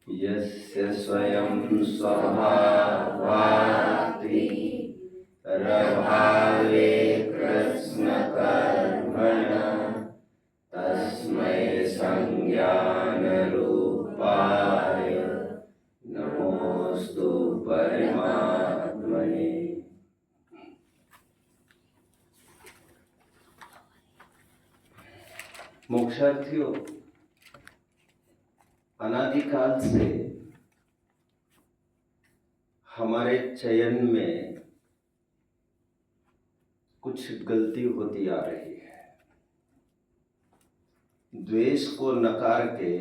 यस्य स्वयं स्वभावाति रभावे कृत्स्नकर्मणः तस्मै संज्ञानरूपाय नमोस्तु परमात्मने। मोक्षार्थियों, अनादिकाल से हमारे चयन में कुछ गलती होती आ रही है। द्वेष को नकार के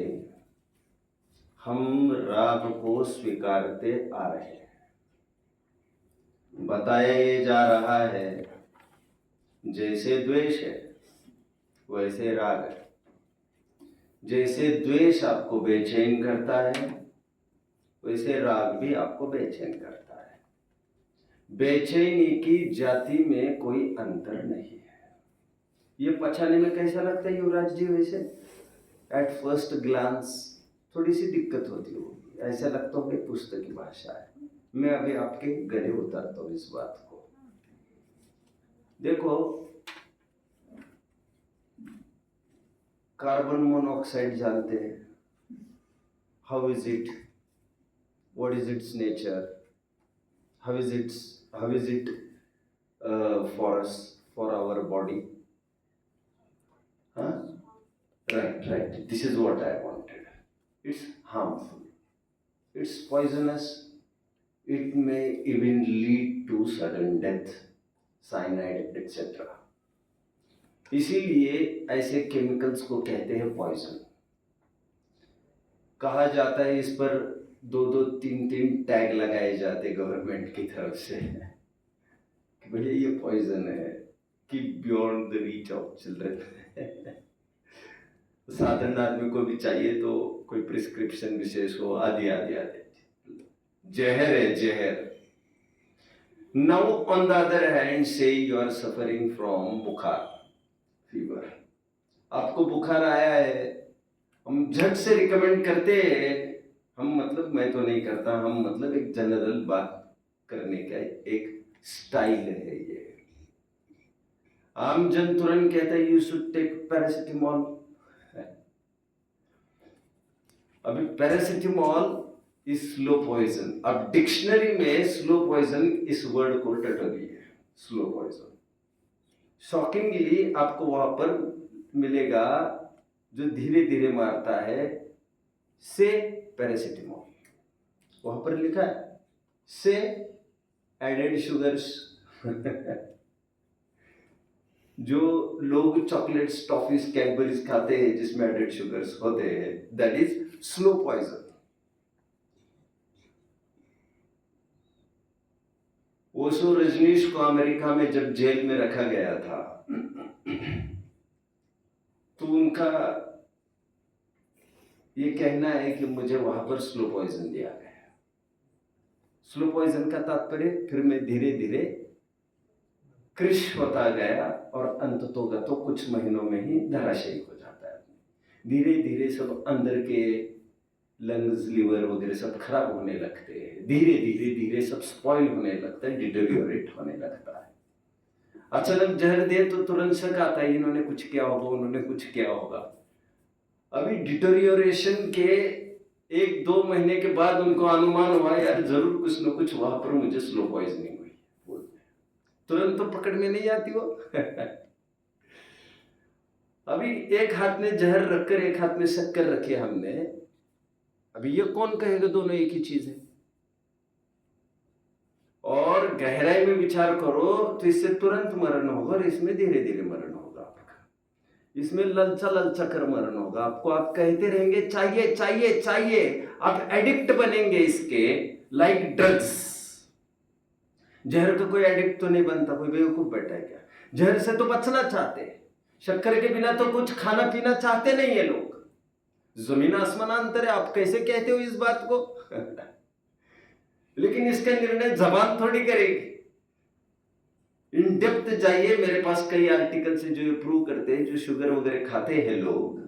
हम राग को स्वीकारते आ रहे हैं। बताया ये जा रहा है जैसे द्वेष है वैसे राग है। जैसे द्वेष आपको बेचैन करता है वैसे राग भी आपको बेचैन करता है। बेचैनी की जाति में कोई अंतर नहीं है। ये पछाने में कैसा लगता है युवराज जी? वैसे एट फर्स्ट ग्लांस थोड़ी सी दिक्कत होती होगी, ऐसा लगता हो कि पुस्तक की भाषा है। मैं अभी आपके गले उतारता हूँ इस बात को। देखो, कार्बन मोनोऑक्साइड जानते हैं, how is it, what is its nature, how is it for us, for our body? Right, this is what I wanted. It's harmful, it's poisonous, it may even lead to sudden death, cyanide etc. इसीलिए ऐसे chemicals को कहते हैं poison. कहा जाता है इस पर 2-2, 3-3 टैग लगाए जाते गवर्नमेंट की तरफ से कि भैया ये पॉइजन है, कि beyond the reach of children. साधारण आदमी को भी चाहिए तो कोई प्रिस्क्रिप्शन विशेष हो, आदि आदि आदि। जहर है जहर। Now on the other hand say you are suffering from बुखार, फीवर। आपको बुखार आया है, हम झट से रिकमेंड करते हैं। हम मतलब, मैं तो नहीं करता, हम मतलब एक जनरल बात करने का एक स्टाइल है ये। आम जन तुरंत कहता है यू शुड टेक पैरासिटामोल। अभी पैरासिटामोल इज स्लो पॉइजन। अब डिक्शनरी में स्लो पॉइजन इस वर्ड को टटोली है, स्लो पॉइजन। शॉकिंगली आपको वहां पर मिलेगा जो धीरे धीरे मारता है, से पैरासिटामोल वहां पर लिखा है, से एडेड शुगर्स। जो लोग चॉकलेट्स, टॉफीज, कैडबरीज खाते हैं जिसमें एडेड शुगर्स होते हैं, that is slow poison. Osho Rajneesh को अमेरिका में जब जेल में रखा गया था तो उनका ये कहना है कि मुझे वहां पर स्लो पॉइजन दिया गया। स्लो पॉइजन का तात्पर्य फिर मैं धीरे धीरे कृश होता गया और अंततोगत तो कुछ महीनों में ही धराशायी हो जाता है। धीरे धीरे सब अंदर के लंग्स, लिवर वगैरह सब खराब होने लगते हैं। धीरे धीरे धीरे सब स्पॉइल होने लगता है, डिटेरियोरेट होने लगता है। अचानक जहर दे तो तुरंत शक आता है इन्होंने कुछ किया होगा, उन्होंने कुछ किया होगा। अभी डिटेरियोरेशन के 1-2 महीने के बाद उनको अनुमान हुआ यार जरूर कुछ न कुछ वहां पर मुझे स्लो पॉइजनिंग हुई। तुरंत तो पकड़ में नहीं आती वो। अभी एक हाथ में जहर रखकर एक हाथ में शक्कर रखी हमने। अभी ये कौन कहेगा दोनों एक ही चीज है? और गहराई में विचार करो तो इससे तुरंत मरण होगा और इसमें धीरे धीरे मरण होगा आपका। इसमें ललचा ललचा कर मरण होगा आपको। आप कहते रहेंगे चाहिए चाहिए चाहिए, आप एडिक्ट बनेंगे इसके, लाइक ड्रग्स। जहर का कोई एडिक्ट तो नहीं बनता, कोई बेवकूफ बैठा है क्या? जहर से तो बचना चाहते हैं, शक्कर के बिना तो कुछ खाना पीना चाहते नहीं है लोग। जमीन आसमान अंतर है। आप कैसे कहते हो इस बात को? लेकिन इसका निर्णय जबान थोड़ी करेगी। इन डेप्थ जाइए, मेरे पास कई आर्टिकल्स हैं जो ये प्रूव करते हैं जो शुगर वगैरह खाते हैं लोग,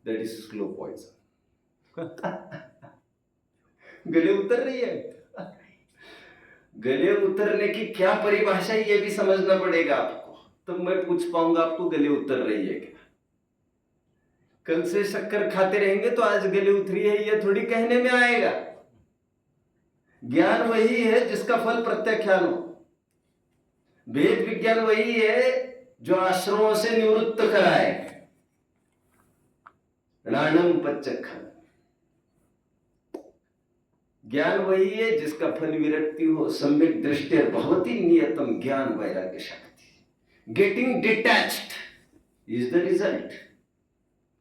दैट इज स्लो पॉइजन। गले उतर रही है। गले उतरने की क्या परिभाषा है ये भी समझना पड़ेगा आपको, तो मैं पूछ पाऊंगा आपको गले उतर रही है क्या। कल से शक्कर खाते रहेंगे तो आज गले उतरी है ये थोड़ी कहने में आएगा। ज्ञान वही है जिसका फल प्रत्याख्यान हो। वेद विज्ञान वही है जो आश्रमों से निवृत्त कराए। राणम पच्चखन। ज्ञान वही है जिसका फल विरक्ति हो। सम्यक दृष्टि भवती नियतम ज्ञान वैराग्य शक्ति। Getting detached is the result.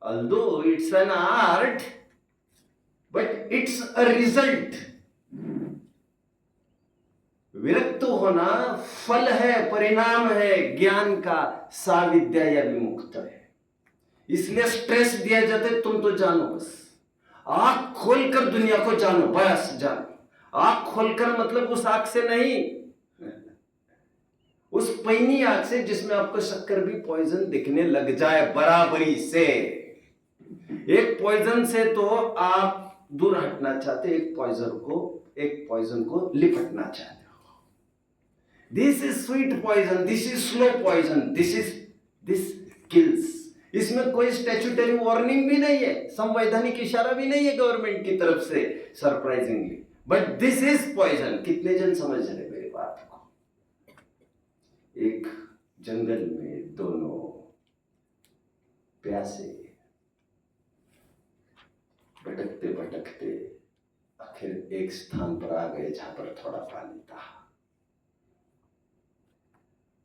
Although it's an art, but it's a result. विरक्त होना फल है, परिणाम है ज्ञान का। सा विद्या या विमुक्त है। इसलिए स्ट्रेस दिया जाता है तुम तो जानो, बस आंख खोलकर दुनिया को जानो, बस जानो। आंख खोलकर मतलब उस आंख से नहीं, उस पैनी आंख से जिसमें आपको शक्कर भी पॉइजन दिखने लग जाए बराबरी से। एक पॉइजन से तो आप दूर हटना चाहते, एक पॉइजन को लिपटना चाहते हो। This is sweet poison, this is slow poison, this kills. इसमें कोई स्टैट्यूटरी वार्निंग भी नहीं है, संवैधानिक इशारा भी नहीं है गवर्नमेंट की तरफ से, surprisingly, but this is poison. कितने जन समझ रहे मेरी बात को। एक जंगल में दोनों प्यासे भटकते भटकते आखिर एक स्थान पर आ गए जहां पर थोड़ा पानी था।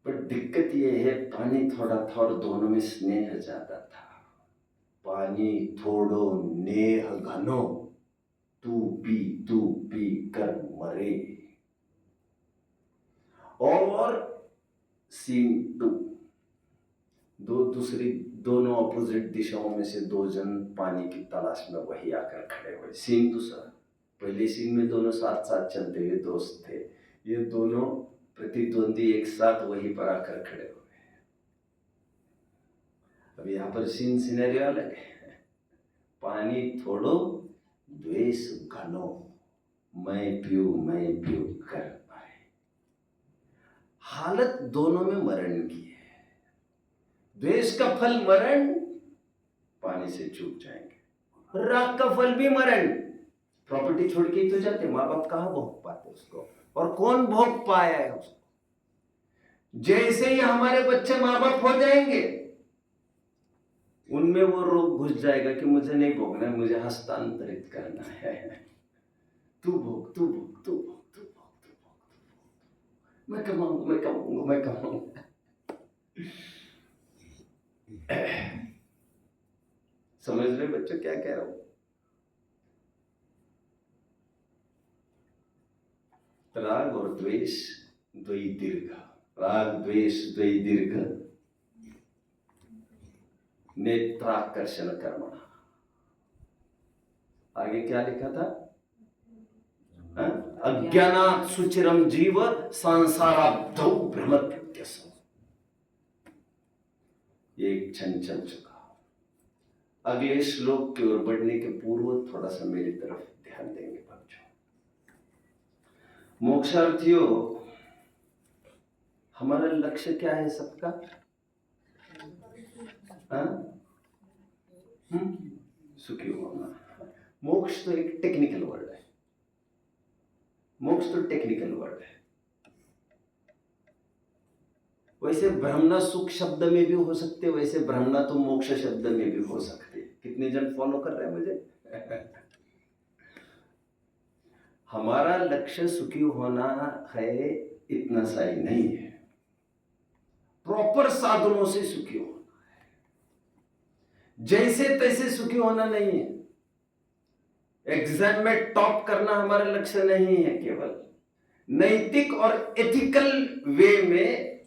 पर दिक्कत यह है पानी थोड़ा था और दोनों में स्नेह ज्यादा था। पानी थोड़ो नेह घनो, तू पी कर मरे। और सीन टू, दोनों अपोजिट दिशाओं में से दो जन पानी की तलाश में वही आकर खड़े हुए। सीन दूसरा, पहले सीन में दोनों साथ साथ चलते हुए दोस्त थे, ये दोनों प्रतिद्वंदी एक साथ वहीं पर आकर खड़े हुए। अब यहाँ पर सीन सिनेरियो अलग है। पानी थोड़ो द्वेष घनो, मैं पीऊ कर पाए। हालत दोनों में मरण की है। द्वेष का फल मरण, पानी से चूक जाएंगे। राग का फल भी मरण, प्रॉपर्टी छोड़ के ही तो जाते। माँ बाप कहाँ भोग पाते उसको, और कौन भोग पाया है उसको। जैसे ही हमारे बच्चे माँ बाप हो जाएंगे, उनमें वो रोग घुस जाएगा कि मुझे नहीं भोगना है, मुझे हस्तांतरित करना है। तू भोग, तू भोग, तू भोग, तू भोग, तू भोग, मैं कमाऊंगा। समझ रहे बच्चों क्या कह रहा हूं। राग और द्वेष द्वयी दीर्घ, राग द्वेष द्वयी दीर्घ नेत्राकर्षण कर्मणा। आगे क्या लिखा था? अज्ञानात् सुचिरम जीव संसाराब्धौ भ्रमत्यसौ। एक क्षण चल चुका। अगले श्लोक की ओर बढ़ने के पूर्व थोड़ा सा मेरी तरफ ध्यान देंगे बच्चों। मोक्षार्थियों, हमारा लक्ष्य क्या है सबका? सुखी होना। मोक्ष तो एक टेक्निकल वर्ड है। मोक्ष तो टेक्निकल वर्ड है। वैसे ब्रह्मणा सुख शब्द में भी हो सकते, वैसे ब्रह्मणा तो मोक्ष शब्द में भी हो सकते। कितने जन फॉलो कर रहे हैं मुझे? हमारा लक्ष्य सुखी होना है, इतना सा ही नहीं है। प्रॉपर साधनों से सुखी होना है, जैसे तैसे सुखी होना नहीं है। एग्जाम में टॉप करना हमारा लक्ष्य नहीं है। केवल नैतिक और एथिकल वे में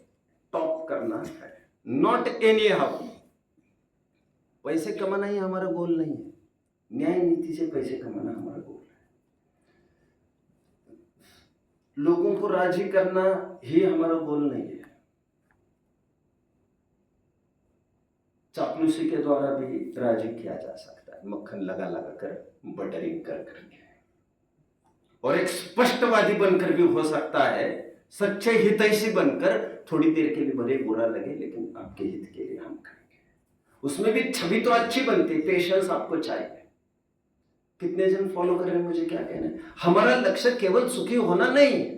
टॉप करना है, नॉट एनी हाउ। पैसे कमाना ही हमारा गोल नहीं है। न्याय नीति से पैसे कमाना हमारा गोल है। लोगों को राजी करना ही हमारा गोल नहीं है। चापलूसी के द्वारा भी राजी किया जा सकता है, मक्खन लगा लगा कर, बटरिंग कर करके। और एक स्पष्टवादी बनकर भी हो सकता है, सच्चे हितैषी बनकर, थोड़ी देर के लिए भले बुरा लगे लेकिन आपके हित के लिए हम करेंगे। उसमें भी छवि तो अच्छी बनती, पेशेंस आपको चाहिए। कितने जन फॉलो कर रहे हैं, मुझे क्या कहना है? हमारा लक्ष्य केवल सुखी होना नहीं है,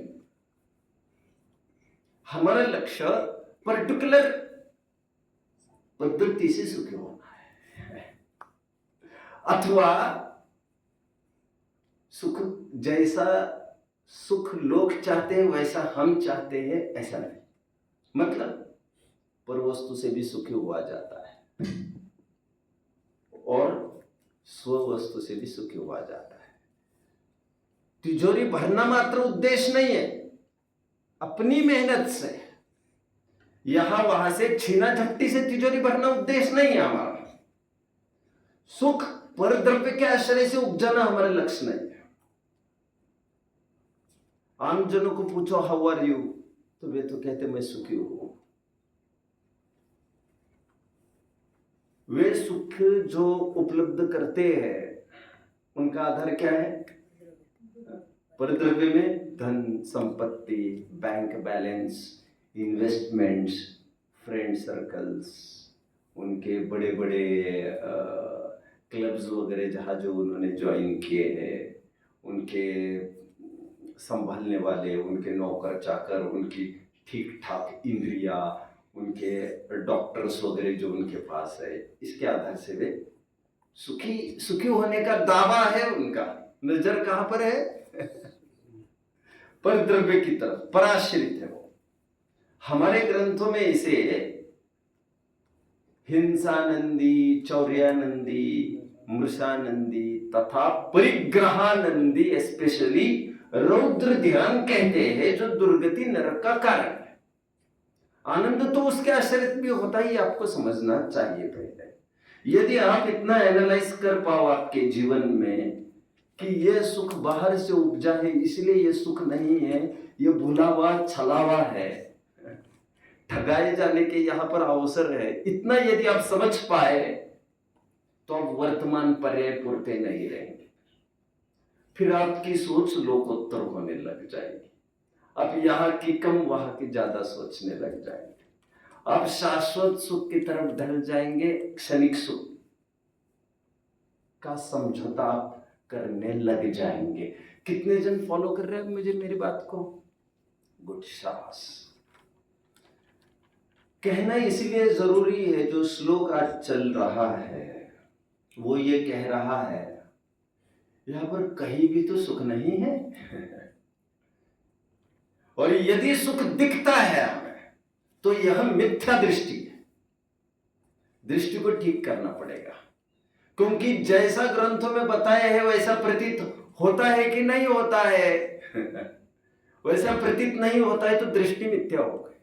हमारा लक्ष्य पर्टिकुलर पद्धति से सुखी होना है, अथवा सुख जैसा सुख लोग चाहते हैं वैसा हम चाहते हैं, ऐसा नहीं। मतलब पर वस्तु से भी सुखी हुआ जाता है और स्व वस्तु से भी सुखी हुआ जाता है। तिजोरी भरना मात्र उद्देश्य नहीं है, अपनी मेहनत से यहां वहां से छीना झपटी से तिजोरी भरना उद्देश्य नहीं है हमारा। सुख पर द्रव्य के आश्रय से उपजाना हमारा लक्ष्य नहीं है। आम जनों को पूछो हाउ आर यू, तो वे तो कहते मैं सुखी हूं। वे सुख जो उपलब्ध करते हैं उनका आधार क्या है? परद्रव्य में धन, संपत्ति, bank balance, investments, friend circles, उनके बड़े बड़े क्लब्स वगैरह जहाँ जो उन्होंने ज्वाइन किए हैं, उनके संभालने वाले, उनके नौकर चाकर, उनकी ठीक ठाक इंद्रिया, उनके डॉक्टर्स वगैरह जो उनके पास है, इसके आधार से वे सुखी होने का दावा है उनका। नजर कहां पर है? पर द्रव्य की तरफ पराश्रित है वो। हमारे ग्रंथों में इसे हिंसानंदी, चौर्यानंदी, मृषानंदी तथा परिग्रहानंदी, स्पेशली रौद्र ध्यान कहते हैं, जो दुर्गति नरक का कारण है। आनंद तो उसके आश्रित भी होता ही, आपको समझना चाहिए पहले। यदि आप इतना एनालाइज कर पाओ आपके जीवन में कि यह सुख बाहर से उपजा है इसलिए यह सुख नहीं है, यह भुला हुआ छलावा है, ठगाए जाने के यहां पर अवसर है, इतना यदि आप समझ पाए तो आप वर्तमान पर्याय पुरते नहीं रहेंगे। फिर आपकी सोच लोकोत्तर होने लग जाएगी। आप यहाँ की कम वहां की ज्यादा सोचने लग जाएंगे। आप शाश्वत सुख की तरफ ढल जाएंगे, क्षणिक सुख का समझौता आप करने लग जाएंगे। कितने जन फॉलो कर रहे हैं मुझे, मेरी बात को? गुड, शाबाश। कहना इसलिए जरूरी है, जो श्लोक आज चल रहा है वो ये कह रहा है यहां पर कहीं भी तो सुख नहीं है। और यदि सुख दिखता है हमें तो यह मिथ्या दृष्टि है, दृष्टि को ठीक करना पड़ेगा। क्योंकि जैसा ग्रंथों में बताया है वैसा प्रतीत होता है कि नहीं होता है? वैसा प्रतीत नहीं होता है तो दृष्टि मिथ्या हो गई।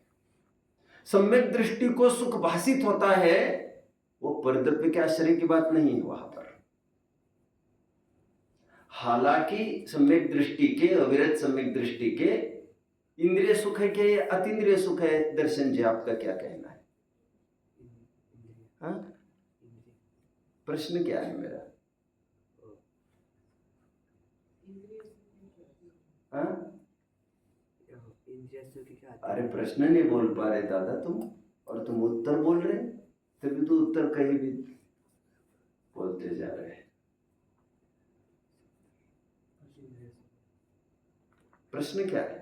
सम्यक दृष्टि को सुख भासित होता है, वो परद्रव्य के आश्रय की बात नहीं है वहां पर। हालांकि सम्यक दृष्टि के, अविरत सम्यक दृष्टि के इंद्रिय सुख है कि अतीन्द्रिय सुख है? दर्शन जी, आपका क्या कहना है? हाँ? प्रश्न क्या है मेरा? हाँ? अरे प्रश्न नहीं बोल पा रहे दादा तुम, और तुम उत्तर बोल रहे, तभी तो उत्तर कहीं भी बोलते जा रहे हैं। प्रश्न क्या है?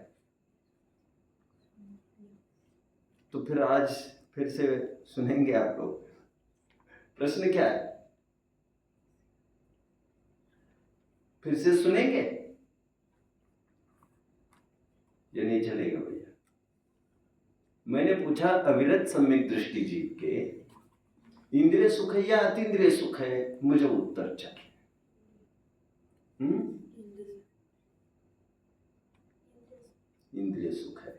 तो फिर आज फिर से सुनेंगे आप लोग। प्रश्न क्या है? फिर से सुनेंगे? ये नहीं चलेगा भैया। मैंने पूछा अविरत सम्यक दृष्टि जीव के इंद्रिय सुख है या अतीन्द्रिय सुख है, मुझे उत्तर चाहिए। इंद्रिय सुख है,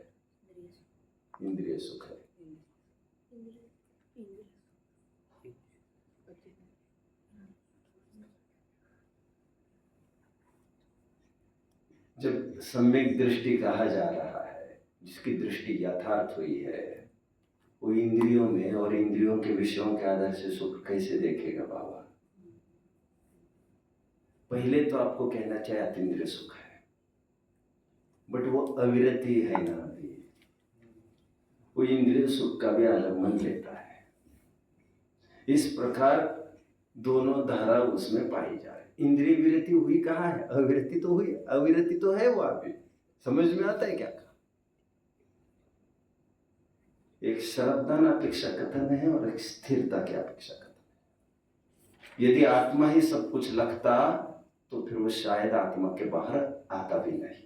इंद्रिय सुख है। जब सम्यक दृष्टि कहा जा रहा है, जिसकी दृष्टि यथार्थ हुई है, वो इंद्रियों में और इंद्रियों के विषयों के आधार से सुख कैसे देखेगा बाबा? पहले तो आपको कहना चाहिए अतीन्द्रिय सुख है, बट वो अविरति है ना अभी, वो इंद्रिय सुख का भी आलम्बन लेता है। इस प्रकार दोनों धारा उसमें पाई जा रही। इंद्रिय विरति हुई कहाँ है? अविरति तो हुई, अविरति तो है वो अभी। समझ में आता है क्या? एक शब्दान अपेक्षा कथन है और एक स्थिरता की अपेक्षा कथन है। यदि आत्मा ही सब कुछ लगता तो फिर वो शायद आत्मा के बाहर आता भी नहीं।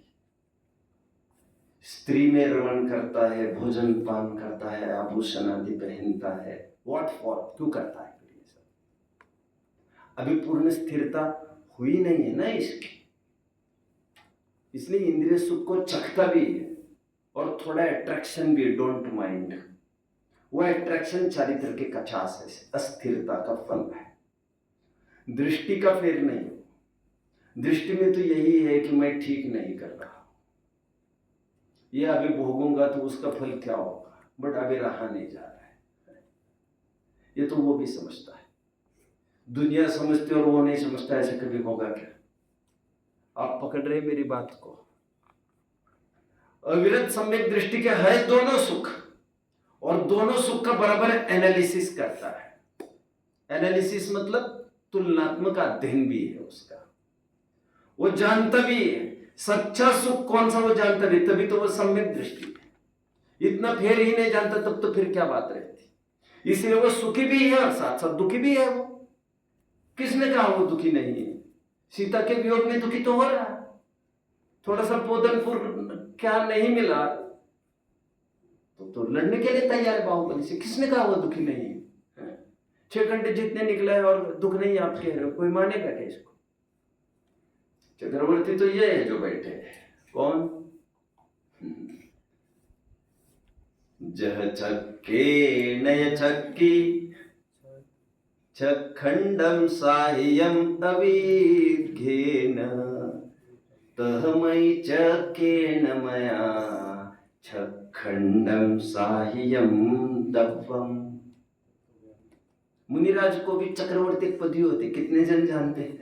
स्त्री में रमण करता है, भोजन पान करता है, आभूषण आदि पहनता है, व्हाट फॉर, क्यों करता है? ये सब अभी पूर्ण स्थिरता हुई नहीं है ना इसकी, इसलिए इंद्रिय सुख को चखता भी है और थोड़ा अट्रैक्शन भी, डोंट माइंड। वो अट्रैक्शन चारित्र के कचास है, अस्थिरता का फल है, दृष्टि का फेर नहीं। दृष्टि में तो यही है कि मैं ठीक नहीं कर रहा, ये अभी भोगूंगा तो उसका फल क्या होगा, बट अभी रहा नहीं जा रहा है। ये तो वो भी समझता है, दुनिया समझती और वो नहीं समझता। ऐसे कभी होगा क्या? आप पकड़ रहे मेरी बात को? अविरत सम्यक दृष्टि के है दोनों सुख, और दोनों सुख का बराबर एनालिसिस करता है। एनालिसिस मतलब तुलनात्मक अध्ययन भी है उसका, वो जानता भी है सच्चा सुख कौन सा, वो जानता भी, तभी तो वो सम्यक दृष्टि है। इतना फेर ही नहीं जानता तब तो फिर क्या बात रहती। इसलिए वो सुखी भी है और साथ साथ दुखी भी है। वो किसने कहा वो दुखी नहीं है? सीता के वियोग में दुखी तो हो रहा है, थोड़ा सा पोदनपुर क्या नहीं मिला तो लड़ने के लिए तैयार है बाहुबली से। किसने कहा वो दुखी नहीं है? 6 घंटे जितने निकले हैं और दुख नहीं आप कह रहे हो, कोई मानेगा क्या इसको? चक्रवर्ती तो ये है जो बैठे हैं। कौन? जह चक्के नय चक्की चखंडम साह्यम अवीर्घेन तहमयि चक्केन मया चखंडम साह्यम दव्वम। मुनिराज को भी चक्रवर्ती पदवी होती, कितने जन जानते हैं?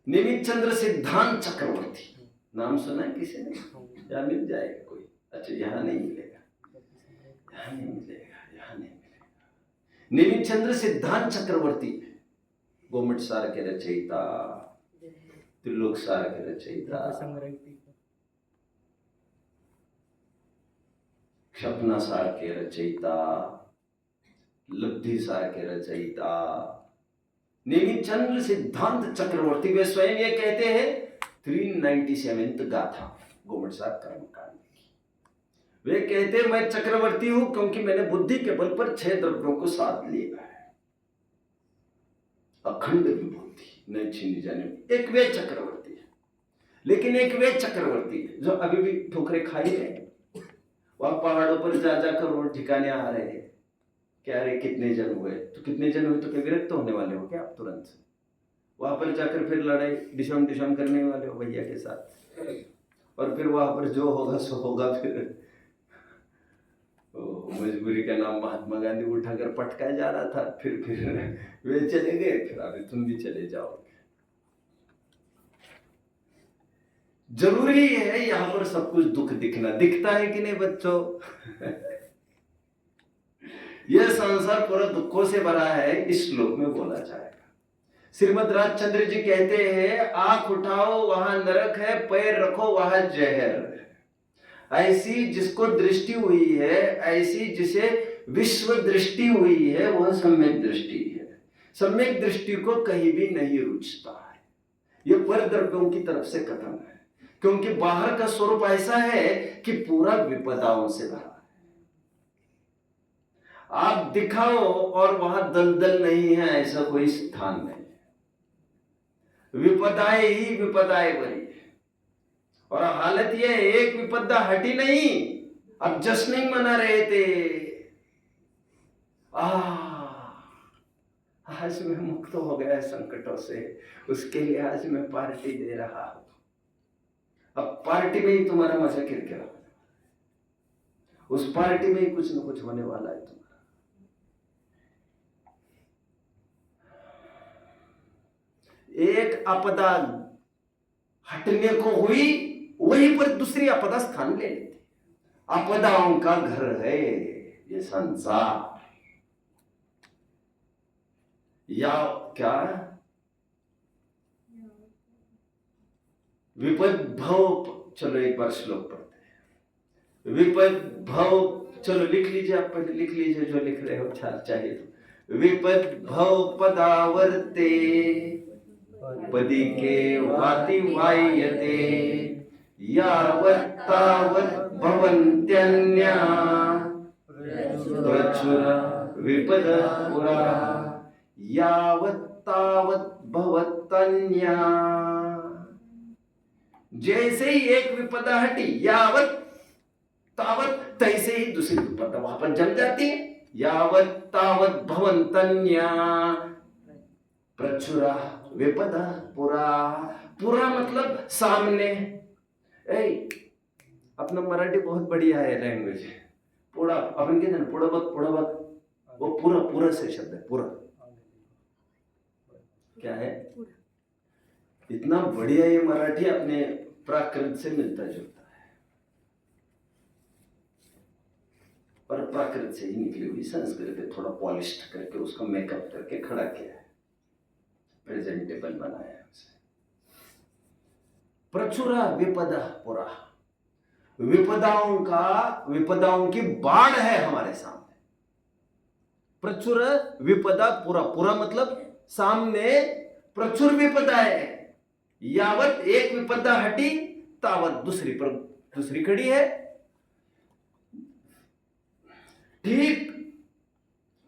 निमित चंद्र सिद्धांत चक्रवर्ती नाम सुना है किसी ने? या मिल जाएगा कोई? अच्छा, यहाँ नहीं मिलेगा, यहाँ नहीं मिलेगा, यहाँ नहीं मिलेगा। निमित चंद्र सिद्धांत चक्रवर्ती गोमट सार के रचयिता, त्रिलोक सार के रचयिता, क्षपना सार के रचयिता, लब्धि सार के रचयिता, निमित चंद्र सिद्धांत चक्रवर्ती। वे स्वयं ये कहते हैं 397 गाथा गोमट सार कर्मकांड की। वे कहते हैं मैं चक्रवर्ती हूं क्योंकि मैंने बुद्धि के बल पर 6 द्रव्यों को साध लिया है। अखंड विभूति नहीं छीनी जाने। एक वे चक्रवर्ती है, लेकिन एक वे चक्रवर्ती है जो अभी भी ठोकरे खाई रहे हैं। वह पहाड़ों पर जा जाकर रोड ठिकाने आ रहे हैं, क्या रे कितने जन हुए, तो कितने जन हुए तो क्या विरक्त होने वाले हो क्या आप तुरंत? वहां पर जाकर फिर लड़ाई डिशम डिशम करने वाले हो भैया के साथ, और फिर वहां पर जो होगा सो होगा। फिर मजबूरी का नाम महात्मा गांधी उठाकर पटकाया जा रहा था, फिर वे चले गए, फिर अभी तुम भी चले जाओगे। जरूरी है यहाँ पर सब कुछ दुख दिखना, दिखता है कि नहीं बच्चों? यह संसार पूरा दुखों से भरा है, इस श्लोक में बोला जाएगा। श्रीमद राजचंद्र जी कहते हैं, आंख उठाओ वहां नरक है, पैर रखो वहां जहर। ऐसी जिसको दृष्टि हुई है, ऐसी जिसे विश्व दृष्टि हुई है, वह सम्यक दृष्टि है। सम्यक दृष्टि को कहीं भी नहीं रुचता है। यह पर द्रव्यों की तरफ से कथन है, क्योंकि बाहर का स्वरूप ऐसा है कि पूरा विपदाओं से भरा। आप दिखाओ और वहां दलदल नहीं है, ऐसा कोई स्थान नहीं। विपदाएं ही विपदाएं भरी है, और हालत यह है एक विपदा हटी नहीं। अब जश्न नहीं मना रहे थे, आज मैं मुक्त हो गया संकटों से, उसके लिए आज मैं पार्टी दे रहा हूं। अब पार्टी में ही तुम्हारा मजा किरकिरा, उस पार्टी में ही कुछ न कुछ होने वाला है तुम्हारा। एक आपदा हटने को हुई, वहीं पर दूसरी आपदा स्थान ले लेती। आपदाओं का घर है ये संसार, या क्या विपद भव। चलो एक बार श्लोक पढ़ते हैं। विपद भव, चलो लिख लीजिए, आप पहले लिख लीजिए जो लिख रहे हो, चाहिए तो। विपद भव पदावर्ते पदी के वाति वायते यावत् तावत् भवन्त्यन्या प्रचुर विपद पुरा यावत् तावत् भवत्यन्या। जैसे ही एक विपदा हटी, यावत् तावत् तैसे ही दूसरी विपदा वहां पर जम जाती है। यावत् तावत् भवन्तन्या प्रचुरा विपदा पुरा। पुरा मतलब सामने। अपना मराठी बहुत बढ़िया है लैंग्वेज। पुरा अपन कहते हैं पुढं, वो पूरा पूरा से शब्द है। पूरा क्या है? इतना बढ़िया ये मराठी अपने प्राकृत से मिलता जुलता है, और प्राकृत से ही निकली हुई संस्कृत है, थोड़ा पॉलिश्ड करके उसको मेकअप करके खड़ा किया है, प्रेजेंटेबल बनाया है उसे। प्रचुरा विपदा पुरा, विपदाओं की बाढ़ है हमारे सामने। प्रचुर विपदा पुरा, पुरा मतलब सामने प्रचुर विपदा है। यावत एक विपदा हटी तावत दूसरी खड़ी है। ठीक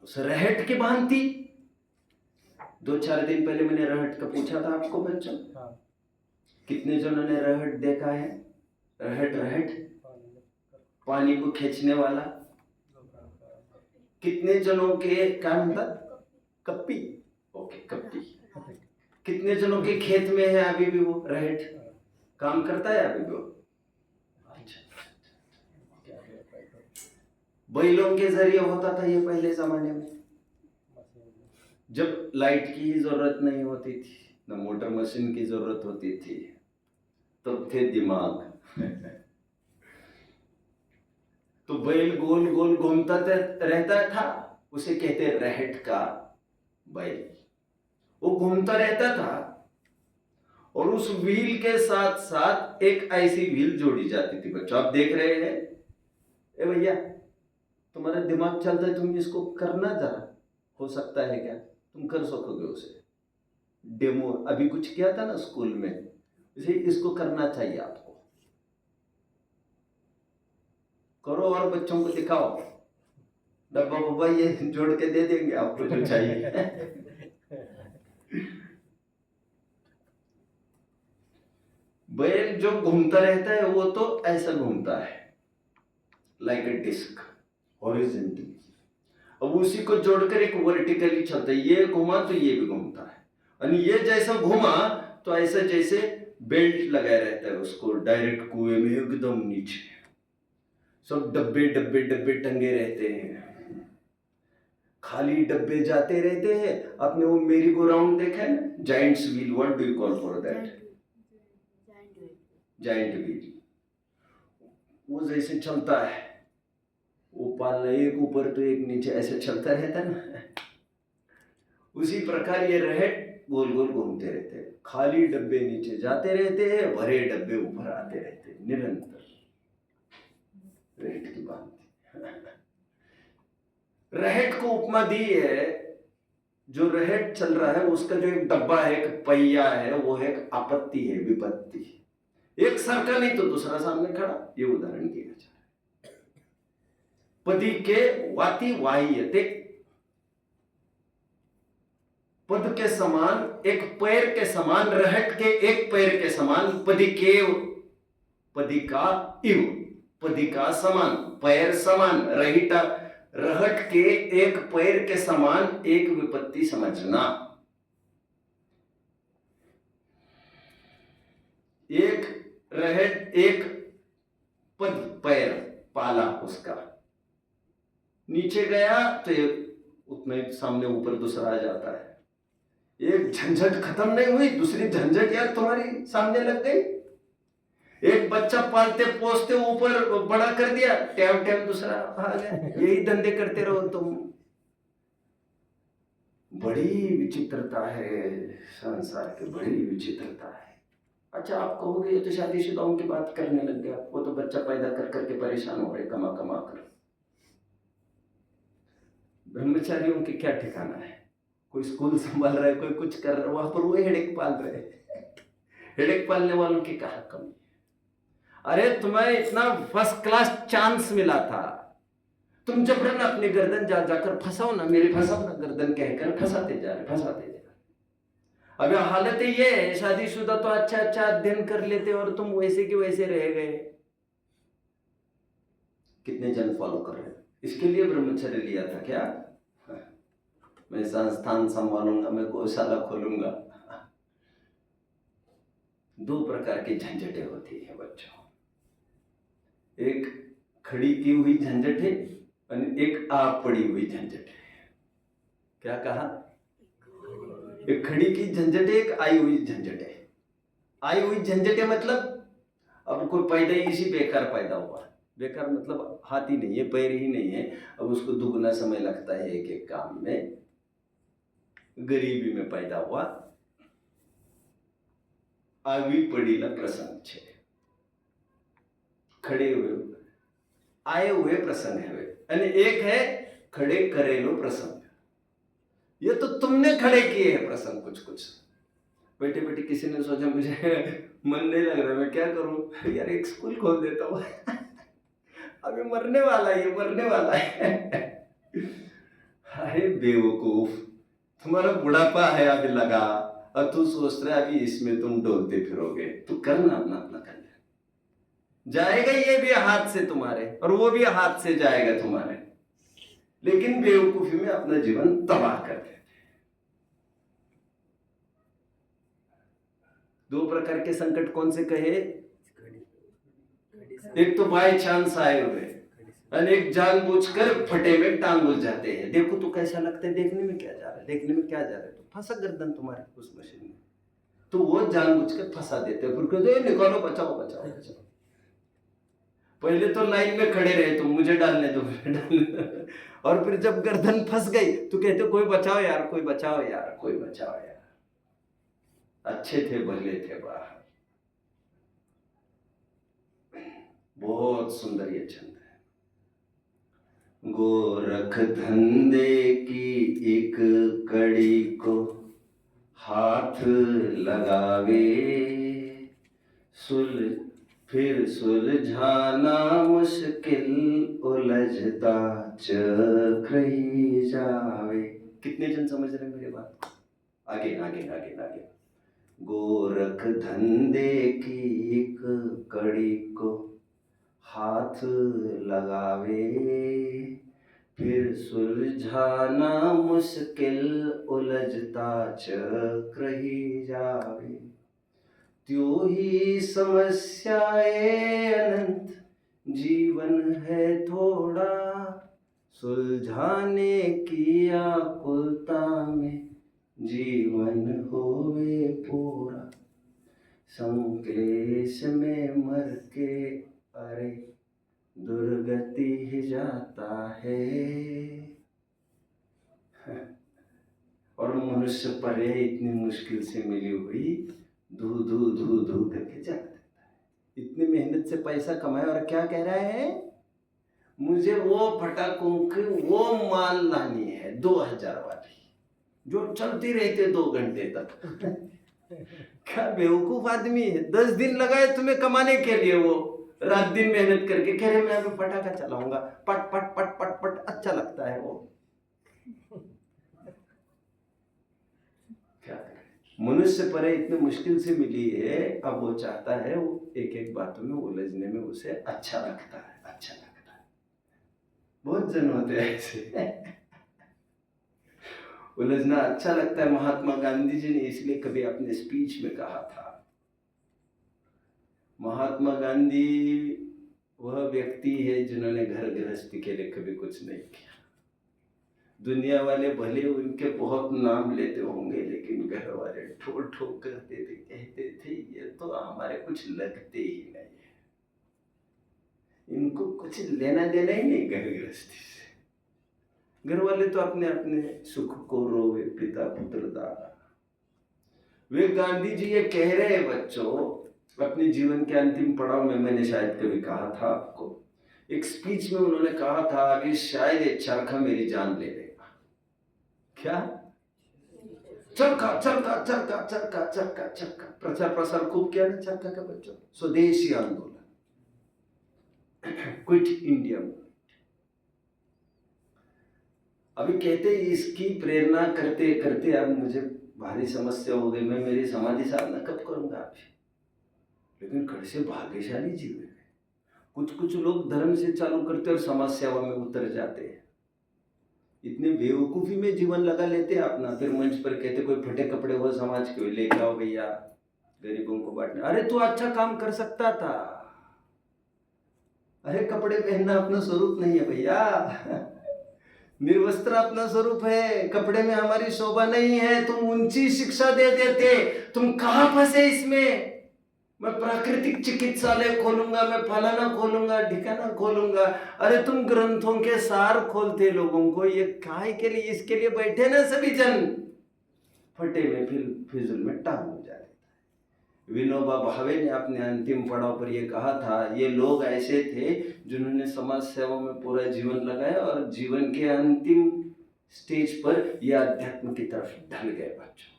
उस रहट की भांति 2-4 दिन पहले मैंने रहट का पूछा था आपको बच्चों। कितने जनों ने रहट देखा है? रहट पानी को खींचने वाला। कितने जनों के क्या म्हणतात? कप्पी। ओके, कप्पी। कितने जनों के खेत में है अभी भी वो रहट काम करता है अभी भी वो? बैलों के जरिए होता था ये पहले जमाने में, जब लाइट की जरूरत नहीं होती थी, न मोटर मशीन की जरूरत होती थी, तब थे दिमाग। तो बैल गोल गोल घूमता रहता था, उसे कहते रहट का बैल। वो घूमता रहता था और उस व्हील के साथ साथ एक ऐसी व्हील जोड़ी जाती थी। बच्चों आप देख रहे हैं, ए भैया तुम्हारा दिमाग चलता है, तुम इसको करना जरा, हो सकता है क्या तुम कर सकोगे उसे? डेमो अभी कुछ किया था ना स्कूल में, इसे इसको करना चाहिए आपको, करो और बच्चों को दिखाओ। डब्बा बब्बा ये जोड़ के दे देंगे आपको जो चाहिए। बैल जो घूमता रहता है वो तो ऐसा घूमता है, लाइक ए डिस्क, हॉरिजॉन्टली। अब उसी को जोड़कर एक वर्टिकली चलता है, ये घुमा तो ये भी घूमता है, और ये जैसा घुमा तो ऐसा जैसे बेल्ट लगाया रहता है उसको डायरेक्ट कुएं में एकदम नीचे। सब डब्बे डब्बे डब्बे टंगे रहते हैं, खाली डब्बे जाते रहते हैं। आपने वो मेरी गो राउंड देखा है ना, Giants wheel, what do you call for that? Giant wheel. वो जैसे चलता है, वो पाल एक ऊपर तो एक नीचे ऐसे चलता रहता ना, उसी प्रकार ये रहट गोल गोल घूमते रहते हैं। खाली डब्बे नीचे जाते रहते हैं, भरे डब्बे ऊपर आते रहते हैं, निरंतर रहट की बात। रहट को उपमा दी है, जो रहट चल रहा है उसका जो एक डब्बा है, एक पहिया है, वो है एक आपत्ति है, विपत्ति। एक सरका नहीं तो दूसरा सामने खड़ा, ये उदाहरण दिया जा रहा है। पदी के वाति वाह्यते, पद के समान, एक पैर के समान, रहट के एक पैर के समान, पदी का इव, पदी का समान, पैर समान, रहट के एक पैर के समान एक विपत्ति समझना। एक रहट, एक पद, पैर पाला उसका, नीचे गया तो उतने सामने ऊपर दूसरा आ जाता है। एक झंझट खत्म नहीं हुई, दूसरी झंझट यार तुम्हारी सामने लग गई। एक बच्चा पालते पोसते ऊपर बड़ा कर दिया, टैम टैम दूसरा आ गया। यही धंधे करते रहो तुम। बड़ी विचित्रता है संसार की, बड़ी विचित्रता है। अच्छा, आप कहोगे ये तो शादीशुदाओं की बात करने लग गया, वो तो बच्चा पैदा कर करके परेशान हो रहे कमा कमा कर। ब्रह्मचारियों के क्या ठिकाना है? कोई स्कूल संभाल रहा है, कोई कुछ कर रहा है, वहां पर वो हेडेक पाल रहे हैं। हेडेक पालने वालों की कहा कमी? अरे तुम्हें इतना फर्स्ट क्लास चांस मिला था, तुम जबरन अपनी गर्दन जा जाकर फंसाओ ना, मेरे फंसाओ ना गर्दन कहकर फंसाते जा रहे, फंसाते जा रहे। अब हालत ये है, शादीशुदा तो अच्छा अच्छा अध्ययन कर लेते और तुम वैसे के वैसे रह गए। कितने जन फॉलो कर रहे हैं? इसके लिए ब्रह्मचर्य लिया था क्या? मैं संस्थान संभालूंगा, मैं गौशाला खोलूंगा। दो प्रकार की झंझटें होती है बच्चों। एक खड़ी की हुई झंझट है और एक आप पड़ी हुई झंझट है। क्या कहा? एक खड़ी की झंझट है, एक आई हुई झंझट है। आई हुई झंझट है मतलब अब कोई पैदा ही इसी बेकार पैदा हुआ। बेकार मतलब हाथ ही नहीं है, पैर ही नहीं है, अब उसको दुगना समय लगता है एक एक काम में। गरीबी में पैदा हुआ। આવી પડેલા प्रसंग છે, खड़े हुए आए हुए प्रसंग है। અને एक है खड़े करेलो प्रसंग। ये तो तुमने खड़े किए हैं प्रसंग कुछ कुछ। बैठे बैठे किसी ने सोचा मुझे मन नहीं लग रहा, मैं क्या करूं यार, एक स्कूल खोल देता हूं। अभी मरने वाला है, मरने वाला है। अरे बेवकूफ, तुम्हारा बुढ़ापा है अभी लगा और तू सोच रहा है अभी इसमें तुम डोलते फिरोगे। तू करना अपना अपना कर, जाएगा ये भी हाथ से तुम्हारे और वो भी हाथ से जाएगा तुम्हारे, लेकिन बेवकूफी में अपना जीवन तबाह कर देते। दो प्रकार के संकट कौन से कहे? एक तो बाय चांस आए हुए और एक जानबूझकर फटे में टांग उलझ जाते हैं। देखो तो कैसा लगता है, देखने में क्या जा रहा है, देखने में क्या जा रहा है, तो फंसा गर्दन तुम्हारी उस मशीन में, तो वो जानबूझकर फंसा देते हैं। फिर कहते हैं निकालो, बचाओ बचाओ बचाओ। पहले तो लाइन में खड़े रहे तुम, मुझे डालने दो, मुझे डालने दो। और फिर जब गर्दन फंस गई तो कहते कोई बचाओ यार, कोई बचाओ यार, कोई बचाओ यार। अच्छे थे भले थे बाहर। बहुत सुंदर ये छंद है। गोरख धंधे की एक कड़ी को हाथ लगावे, फिर सुलझाना मुश्किल उलझता चक्र ही जावे। कितने जन समझ रहे मेरी बात? आगे आगे आगे आगे। गोरख धंधे की एक कड़ी को हाथ लगावे, फिर सुलझाना मुश्किल उलझता चक्र ही जावे। त्यों ही समस्याएं अनंत, जीवन है थोड़ा, सुलझाने की आकुलता में जीवन होवे पूरा। संक्लेश में मर के अरे दुर्गति ही जाता है। और मनुष्य पर इतनी मुश्किल से मिली हुई धू धू धू धू करके जा देता है। इतनी मेहनत से पैसा कमाया और क्या कह रहा है, मुझे वो फटाकों की वो माल लानी है 2000 वाली जो चलती रहती है 2 घंटे तक। क्या बेवकूफ आदमी है। 10 दिन लगाए तुम्हें कमाने के लिए, वो रात दिन मेहनत करके कह रहे मैं अभी पटाखा चलाऊंगा, पट पट पट पट पट, अच्छा लगता है वो। क्या मनुष्य पर इतने मुश्किल से मिली है, अब वो चाहता है वो एक एक बातों में उलझने में उसे अच्छा लगता है, अच्छा लगता है। बहुत जन होते हैं ऐसे। उलझना अच्छा लगता है। महात्मा गांधी जी ने इसलिए कभी अपने स्पीच में कहा था, महात्मा गांधी वह व्यक्ति है जिन्होंने घर गृहस्थी के लिए कभी कुछ नहीं किया। दुनिया वाले भले उनके बहुत नाम लेते होंगे, लेकिन घर वाले ठो ठो करते थे, कहते थे ये तो हमारे कुछ लगते ही नहीं है, इनको कुछ लेना देना ही नहीं घर गृहस्थी से। घर वाले तो अपने अपने सुख को रोवे, पिता पुत्र दादा। वे गांधी जी ये कह रहे हैं बच्चों, अपने जीवन के अंतिम पड़ाव में, मैंने शायद कभी कहा था आपको, एक स्पीच में उन्होंने कहा था कि शायद ये चरखा मेरी जान ले लेगा। क्या? चरखा चरखा चरखा चरखा चरखा चरखा, प्रचार प्रसार खूब किया ना चरखा का बच्चों। स्वदेशी आंदोलन, क्विट इंडिया। अभी कहते इसकी प्रेरणा करते करते अब मुझे भारी समस्या हो गई, मैं मेरी समाधि साधना कब करूंगा अभी। लेकिन कैसे भाग्यशाली जीव है, कुछ कुछ लोग धर्म से चालू करते और समाज सेवा में उतर जाते हैं। इतने बेवकूफी में जीवन लगा लेते हैं अपना, फिर मंच पर कहते कोई फटे कपड़े हो समाज के लेके आओ भैया, गरीबों को बांटने। अरे तू अच्छा काम कर सकता था। अरे कपड़े पहनना अपना स्वरूप नहीं है भैया, निर्वस्त्र अपना स्वरूप है, कपड़े में हमारी शोभा नहीं है। तुम ऊंची शिक्षा दे देते, तुम कहां फंसे इसमें। मैं प्राकृतिक चिकित्सालय खोलूंगा, मैं फलाना खोलूंगा, ठिकाना खोलूंगा। अरे तुम ग्रंथों के सार खोलते लोगों को, ये काहे के लिए, इसके लिए बैठे ना सभी जन, फटे में फिर फिजुल में टांग हो जाते। विनोबा भावे ने अपने अंतिम पड़ाव पर यह कहा था, ये लोग ऐसे थे जिन्होंने समाज सेवा में पूरा जीवन लगाया और जीवन के अंतिम स्टेज पर यह अध्यात्म की तरफ ढल गए बच्चों।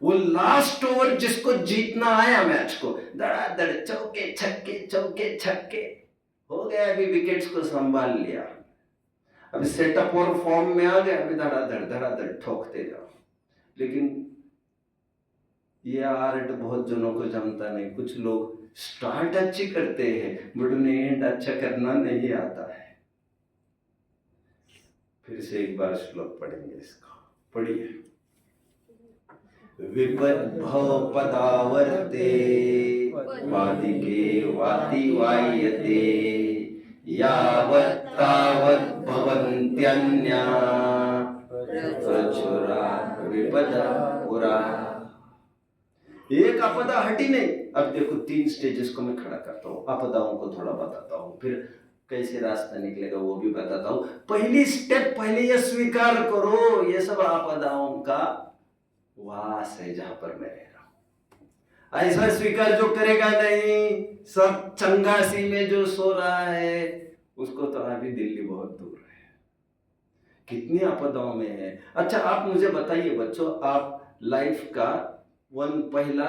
वो लास्ट ओवर जिसको जीतना आया मैच को, धड़ाधड़ चौके छक्के हो गया, अभी विकेट्स को संभाल लिया, अभी सेटअप और फॉर्म में आ गया, अभी धड़ाधड़ ठोकते जाओ। लेकिन ये आर्ट बहुत जनों को जमता नहीं। कुछ लोग स्टार्ट अच्छी करते हैं बट उन्हें एंड अच्छा करना नहीं आता है। फिर से एक बार श्लोक पढ़ेंगे इसका, पढ़िए। विपद्भव पदावर्ते वादिके वाति वायते यावत् तावत् भवन्त्यन्या प्रचुरा विपदा पुरा। एक आपदा हटी नहीं। अब देखो 3 स्टेजेस को मैं खड़ा करता हूँ, आपदाओं को थोड़ा बताता हूँ, फिर कैसे रास्ता निकलेगा वो भी बताता हूँ। पहली स्टेप, पहले ये स्वीकार करो ये सब आपदाओं का वास है जहां पर मैं रह रहा हूं। ऐसा स्वीकार जो करेगा नहीं, सब चंगासी में जो सो रहा है उसको तो अभी दिल्ली बहुत दूर है। कितनी आपदाओं में है। अच्छा आप मुझे बताइए बच्चों, आप लाइफ का पहला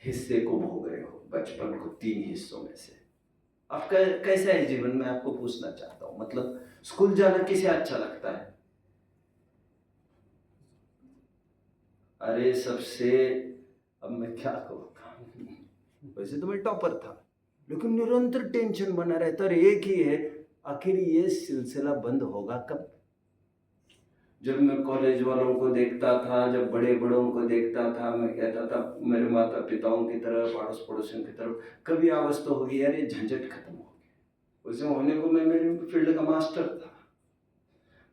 हिस्से को भोग रहे हो, बचपन को 3 हिस्सों में से। आपका कैसा है जीवन में, आपको पूछना चाहता हूं। मतलब स्कूल जाना किसे अच्छा लगता है? अरे सबसे, अब मैं क्या कहूँगा, वैसे तो मैं टॉपर था लेकिन निरंतर टेंशन बना रहता। और एक ही है, आखिर ये सिलसिला बंद होगा कब? जब मैं कॉलेज वालों को देखता था, जब बड़े बड़ों को देखता था, मैं कहता था मेरे माता पिताओं की तरफ, आड़ोस पड़ोसियों की तरफ, कभी आवाज तो होगी यार ये झंझट खत्म हो गई। वैसे होने को मैं मेरे फील्ड का मास्टर था,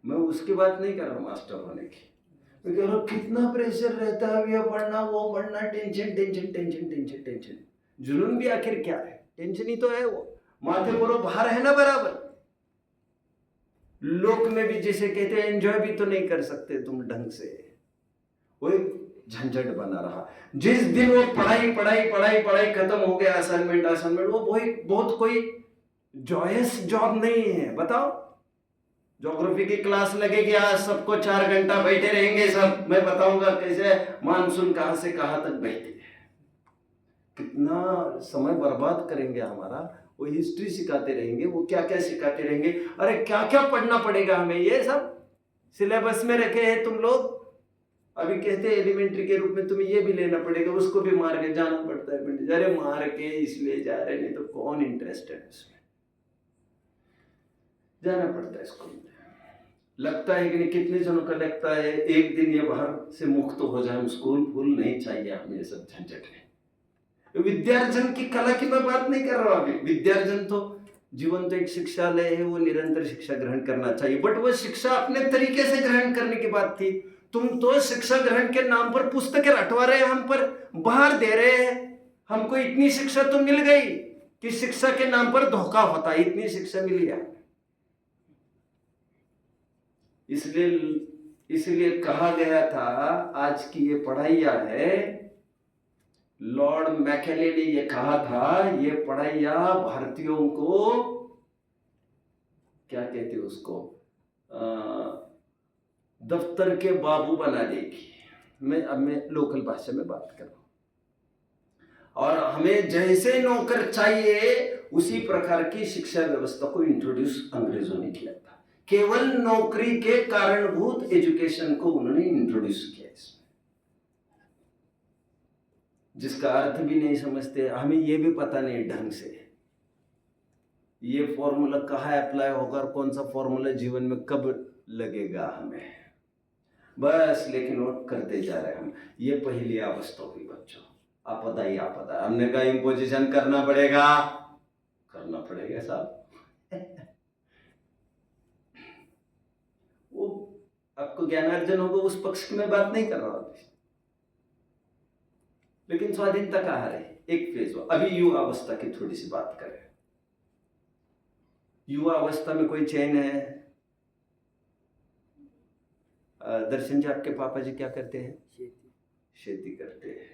मैं उसकी बात नहीं कर रहा मास्टर होने की। मैं कह रहा हूँ कितना प्रेशर रहता है, ये पढ़ना वो पढ़ना, tension tension tension tension tension. जुनून भी आखिर क्या है? टेंशन ही तो है, वो माथे पर भार है ना बराबर। लोक में भी जैसे कहते हैं एंजॉय भी तो नहीं कर सकते तुम ढंग से, वो एक झंझट बना रहा। जिस दिन वो पढ़ाई पढ़ाई पढ़ाई पढ़ाई खत्म हो गया, असाइनमेंट असाइनमेंट, वो बहुत कोई जॉयस जॉब नहीं है। बताओ, ज्योग्राफी की क्लास लगेगी आज, सबको 4 घंटा बैठे रहेंगे सब, मैं बताऊंगा कैसे मानसून कहां से कहां तक बहती है, कितना समय बर्बाद करेंगे हमारा। वो हिस्ट्री सिखाते रहेंगे, वो क्या क्या सिखाते रहेंगे। अरे क्या क्या पढ़ना पड़ेगा हमें, ये सब सिलेबस में रखे हैं तुम लोग। अभी कहते हैं एलिमेंट्री के रूप में तुम्हें ये भी लेना पड़ेगा, उसको भी मार के जाना पड़ता है। अरे मार के इसलिए जा रहे, नहीं तो कौन इंटरेस्टेड है उसमें, जाना पड़ता है स्कूल में। लगता है कि नहीं, कितने जनों का लगता है एक दिन ये बाहर से मुक्त हो जाए, स्कूल फूल नहीं चाहिए हमें ये सब झंझट है। विद्यार्जन की कला की मैं बात नहीं कर रहा हूं अभी। विद्यार्जन तो जीवन तो एक शिक्षालय है, वो निरंतर शिक्षा ग्रहण करना चाहिए, बट वो शिक्षा अपने तरीके से ग्रहण करने की बात थी। तुम तो शिक्षा ग्रहण के नाम पर पुस्तकें रटवा रहे हैं, हम पर बाहर दे रहे हैं। हमको इतनी शिक्षा तो मिल गई कि शिक्षा के नाम पर धोखा होता है, इतनी शिक्षा मिली है। इसलिए कहा गया था, आज की ये पढ़ाइयाँ है, लॉर्ड मैकेले ने ये कहा था, ये पढ़ाइयाँ भारतीयों को क्या कहते हैं उसको, दफ्तर के बाबू बना देगी। मैं लोकल भाषा में बात कर रहा हूं। और हमें जैसे नौकर चाहिए उसी प्रकार की शिक्षा व्यवस्था को इंट्रोड्यूस अंग्रेजों ने किया था। केवल नौकरी के कारणभूत एजुकेशन को उन्होंने इंट्रोड्यूस किया इसमें, जिसका अर्थ भी नहीं समझते। हमें ये भी पता नहीं ढंग से ये फॉर्मूला कहाँ अप्लाई होगा और कौन सा फॉर्मूला जीवन में कब लगेगा हमें, बस लेकिन वो करते जा रहे हैं हम। ये पहली अवस्था हुई बच्चों, आपदा ही आपदा। हमने कहा इम्पोजिशन करना पड़ेगा साहब। वो आपको ज्ञानार्जन होगा उस पक्ष की मैं बात नहीं कर रहा हूं, लेकिन स्वाधीनता कहाँ है, एक फेज हो। अभी युवा अवस्था की थोड़ी सी बात करें। युवा अवस्था में कोई चैन है? दर्शन जी, आपके पापा जी क्या करते हैं? खेती करते हैं।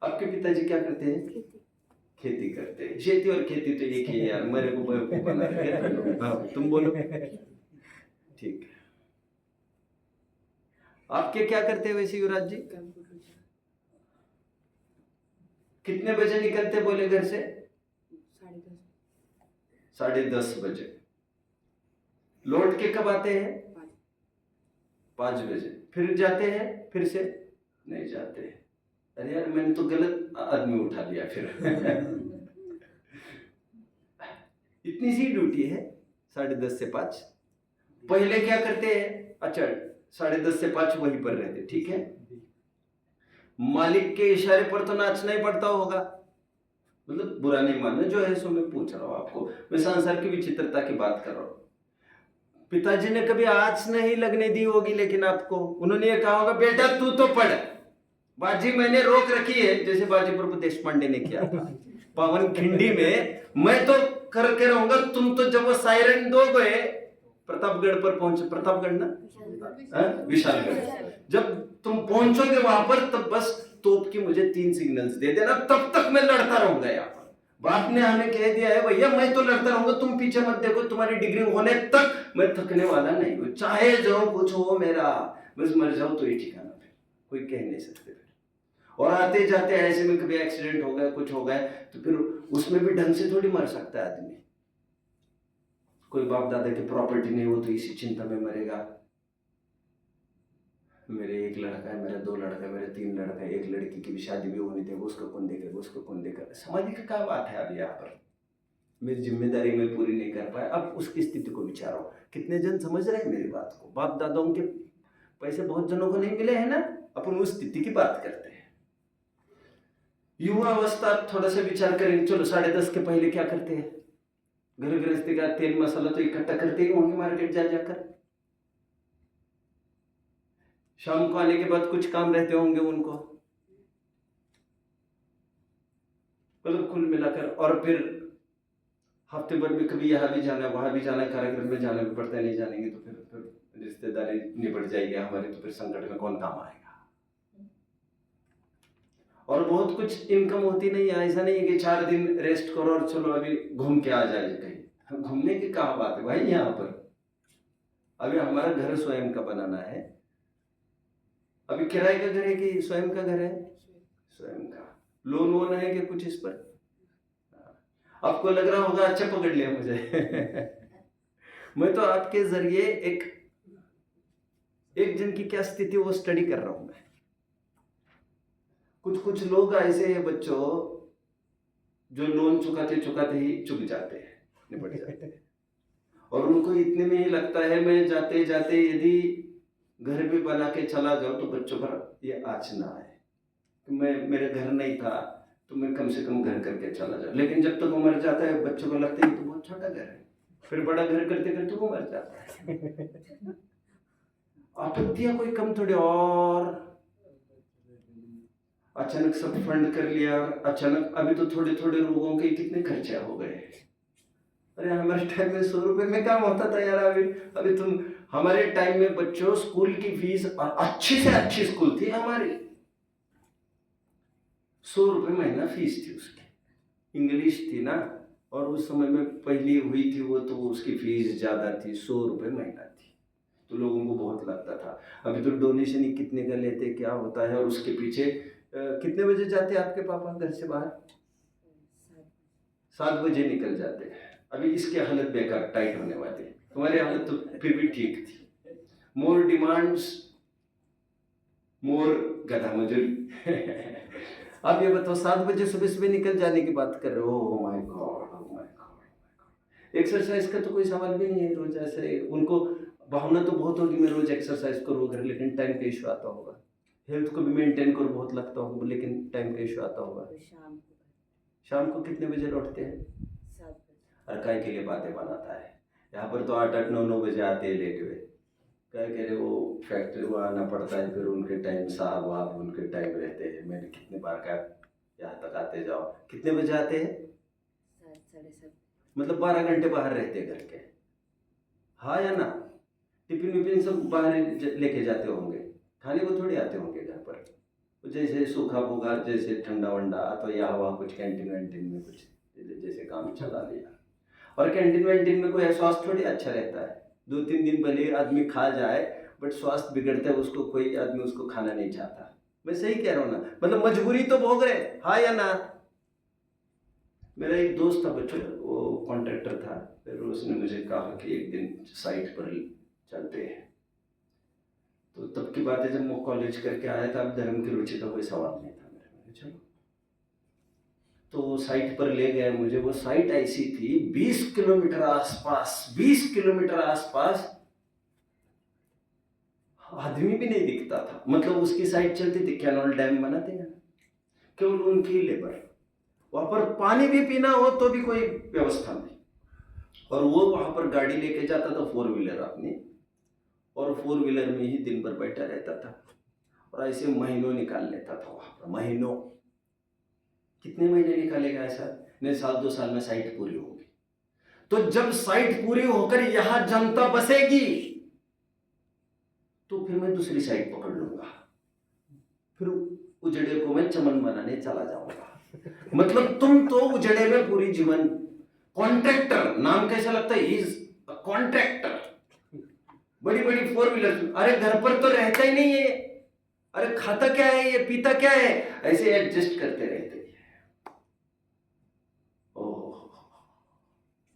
आपके पिताजी क्या करते हैं? खेती करते हैं। खेती और खेती तो एक ही है यार, मेरे को बेवकूफ बना रहे। तुम बोलो। ठीक है, आपके क्या करते हैं वैसे युवराज जी? कितने बजे निकलते बोले घर से? 10:30 बजे। लौट के कब आते हैं? 5 बजे। फिर जाते हैं? फिर से नहीं जाते। अरे यार, मैंने तो गलत आदमी उठा लिया फिर। इतनी सी ड्यूटी है, 10:30 से 5। पहले क्या करते हैं? अच्छा, 10:30 से 5 वहीं पर रहते, ठीक है। मालिक के इशारे पर तो नाचना ही पड़ता होगा, मतलब बुरा नहीं मानना, जो है सो मैं पूछ रहा हूं आपको, मैं संसार की विचित्रता की बात कर रहा हूं। पिताजी ने कभी आंच नहीं लगने दी होगी, लेकिन आपको उन्होंने ये कहा होगा, बेटा तू तो पढ़, बाजी मैंने रोक रखी है, जैसे बाजी प्रभु देशपांडे ने किया था पावन खिंडी में, मैं तो करके रहूंगा, तुम तो जब वो सायरन दो गए प्रतापगढ़ पर पहुंचे, प्रतापगढ़ ना विशालगढ़, जब तुम पहुंचोगे वहां पर, तब बस तोप की मुझे 3 सिग्नल्स दे देना, तब तक मैं लड़ता रहूंगा। यहाँ पर बाप ने हमें कह दिया है, भैया मैं तो लड़ता रहूंगा, तुम पीछे मत देखो, तुम्हारी डिग्री होने तक मैं थकने वाला नहीं हूं, चाहे जो कुछ हो मेरा, बस मर जाओ तो ही ठिकाना, फिर कोई कह नहीं सकते। फिर और आते जाते ऐसे में कभी एक्सीडेंट हो गया, कुछ हो गया, तो फिर उसमें भी ढंग से थोड़ी मर सकता है आदमी। कोई बाप दादा की प्रॉपर्टी नहीं हो तो इसी चिंता में मरेगा, मेरे 1 लड़का है, मेरा 2 लड़का है, मेरे 3 लड़का है, 1 लड़की की भी शादी भी होनी थी, उसको कौन देखेगा, उसको कौन देखेगा। समाज की क्या बात है? अभी यहाँ पर मेरी जिम्मेदारी मैं पूरी नहीं कर पाया, अब उसकी स्थिति को विचारो। कितने जन समझ रहे हैं मेरी बात को? बाप दादाओं के पैसे बहुत जनों को नहीं मिले हैं ना, अपन उस स्थिति की बात करते हैं। युवा अवस्था थोड़ा सा विचार करेंगे। चलो 10:30 के पहले क्या करते हैं? घर गृहस्थी का तेल मसाला तो इकट्ठा करते ही होंगे मार्केट जाकर, शाम को आने के बाद कुछ काम रहते होंगे उनको, मतलब कुल मिलाकर। और फिर हफ्ते भर में कभी यहाँ भी जाना है, वहां भी जाना है, कार्यक्रम में जाना भी पड़ता है, नहीं जानेंगे तो फिर रिश्तेदारी निपट जाएगी हमारी, तो फिर संकट में कौन काम आएगा। और बहुत कुछ इनकम होती नहीं है, ऐसा नहीं है कि 4 दिन रेस्ट करो और चलो अभी घूम के आ जाए कहीं। घूमने की क्या बात है भाई? यहाँ पर अभी हमारा घर स्वयं का बनाना है, अभी किराए का घर है कि स्वयं का घर है? स्वयं का। लोन वोन है कि कुछ इस पर? आपको लग रहा होगा अच्छा पकड़ लिया मुझे। मैं तो आपके जरिए एक जन की क्या स्थिति वो स्टडी कर रहा हूं मैं। कुछ लोग ऐसे हैं बच्चों, जो लोन चुकाते ही चुक जाते हैं, निपट जाते हैं, और उनको इतने में ही लगता है मैं जाते जाते यदि घर भी बना के चला जाऊं तो बच्चों पर ये आँच ना आए। मेरे घर नहीं था तो मैं कम से कम घर करके चला जाऊँ। लेकिन जब तक वो मर जाता है बच्चों को लगता है तो बहुत छोटा घर है, फिर बड़ा घर करते करते वो मर जाता है। आपत्तियां कोई कम थोड़ी, और अचानक सब फंड कर लिया, अचानक अभी तो थोड़े थोड़े लोगों के कितने खर्चे हो गए। अरे हमारे टाइम में 100 रुपए में काम होता था यार। अभी तुम, हमारे टाइम में बच्चों स्कूल की फीस, और अच्छी से अच्छी स्कूल थी हमारी, 100 रुपए महीना फीस थी उसकी। इंग्लिश थी ना, और उस समय में पहली हुई थी वो, तो उसकी फीस ज्यादा थी, 100 रुपए महीना थी, तो लोगों को बहुत लगता था। अभी तो डोनेशन ही कितने का लेते, क्या होता है। और उसके पीछे कितने बजे जाते आपके पापा घर से बाहर? 7 बजे निकल जाते हैं। अभी इसकी हालत बेकार टाइट होने वाली है, तुम्हारी हालत तो फिर भी ठीक थी। मोर डिमांड्स, मोर गधा मजूरी। अब ये बताओ, 7 बजे सुबह सुबह निकल जाने की बात कर रहे हो। Oh my God, oh my God. Exercise का तो कोई सवाल भी नहीं है। रोज ऐसे उनको भावना तो बहुत होगी, मैं रोज एक्सरसाइज करूँ अगर, लेकिन टाइम का इशू आता होगा। हेल्थ को भी मेंटेन करो बहुत लगता होगा, लेकिन टाइम का इशू आता होगा। शाम को कितने बजे लौटते हैं? 7 बजे। और काय के लिए बातें बनाता है, यहाँ पर तो 8-8, 9-9 बजे आते हैं लेट हुए। क्या कह रहे, वो फैक्ट्री को आना पड़ता है, फिर उनके टाइम साहब आप उनके टाइम रहते हैं। मैंने कितने बार कहा यहाँ तक आते जाओ। कितने बजे आते हैं? 7-7:30। मतलब 12 घंटे बाहर रहते हैं घर के, हाँ या ना? टिफिन विफिन सब बाहर लेके जाते होंगे, खाने को थोड़ी आते होंगे घर पर। जैसे सूखा फूखा, जैसे ठंडा वंडा, तो यहाँ वहाँ कुछ कैंटीन वैंटीन में कुछ जैसे काम चला लिया। और कैंटीन वैंटीन में कोई स्वास्थ्य थोड़ी अच्छा रहता है। 2-3 दिन भले आदमी खा जाए, बट स्वास्थ्य बिगड़ता है, उसको कोई आदमी उसको खाना नहीं चाहता। मैं सही कह रहा हूँ ना? मतलब मजबूरी तो भोग रहे, हाँ या ना? मेरा एक दोस्त था बच्चों, वो कॉन्ट्रैक्टर था, फिर उसने मुझे कहा कि एक दिन साइट पर चलते हैं। तो तब की बात है जब मैं कॉलेज करके आया था। अब धर्म की रुचि का कोई सवाल नहीं था मेरे में, चलो। तो साइट पर ले गए मुझे। वो साइट ऐसी थी, 20 किलोमीटर आसपास, 20 किलोमीटर आसपास आदमी भी नहीं दिखता था। मतलब उसकी साइट चलती थी, कैनल डैम बनाते हैं, केवल उनकी लेबर। वहां पर पानी भी पीना हो तो भी कोई व्यवस्था नहीं। और वो वहां पर गाड़ी लेके जाता था, 4 व्हीलर अपनी, और 4 व्हीलर में ही दिन भर बैठा रहता था, और ऐसे महीनों निकाल लेता था वहां पर। महीनों, कितने महीने निकालेगा ऐसा? नहीं, 1-2 साल में साइट पूरी होगी। तो जब साइट पूरी होकर यहां जनता बसेगी, तो फिर मैं दूसरी साइट पकड़ लूंगा, फिर उजड़े को मैं चमन बनाने चला जाऊंगा। मतलब तुम तो उजड़े में पूरी जीवन। कॉन्ट्रैक्टर नाम कैसा लगता है? Is contractor. बड़ी बड़ी 4 व्हीलर, अरे घर पर तो रहता ही नहीं है, अरे खाता क्या है, ये पीता क्या है, ऐसे एडजस्ट करते रहते हैं। ओह,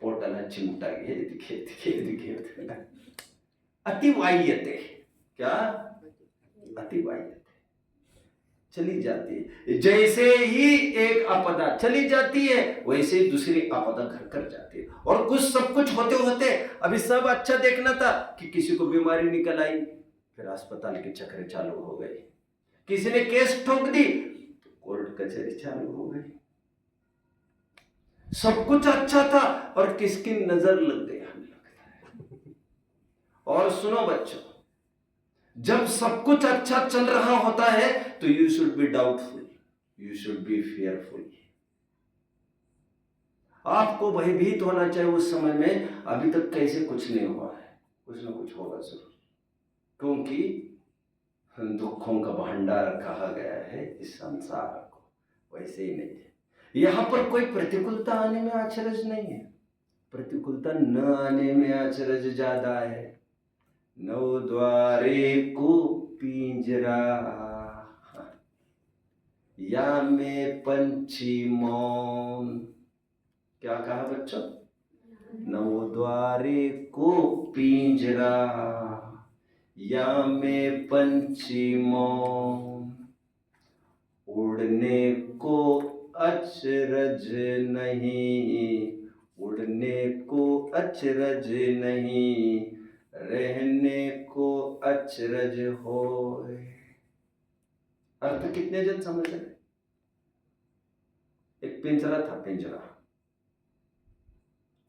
पोटाला चिमटा घेत घेत घेत घेत, अतिवाह्यते। क्या? अतिवाह्यते चली जाती है। जैसे ही एक आपदा चली जाती है, वैसे ही दूसरी आपदा घर कर जाती है। और कुछ सब कुछ होते होते अभी सब अच्छा देखना था कि किसी को बीमारी निकल आई, फिर अस्पताल के चक्कर चालू हो गए। किसी ने केस ठोक दी तो कोर्ट कचहरी चालू हो गई। सब कुछ अच्छा था और किसकी नजर लग गई, हमें लगता है। और सुनो बच्चों, जब सब कुछ अच्छा चल रहा होता है तो you should be doubtful, you should be fearful. आपको भयभीत होना चाहिए उस समय में। अभी तक कैसे कुछ नहीं हुआ है, कुछ ना कुछ होगा जरूर, क्योंकि दुखों का भंडार कहा गया है इस संसार को, वैसे ही नहीं है। यहां पर कोई प्रतिकूलता आने में अचरज नहीं है, प्रतिकूलता न आने में अचरज ज्यादा है। नौ द्वारे को पिंजरा, या में पंछी मौन। क्या कहा बच्चों? नौ द्वारे को पिंजरा, या में पंछी मौन। उड़ने को अचरज नहीं, उड़ने को अचरज नहीं, रहने को अचरज होए। अर्थ कितने जन समझ रहे? पिंजरा था, पिंजरा,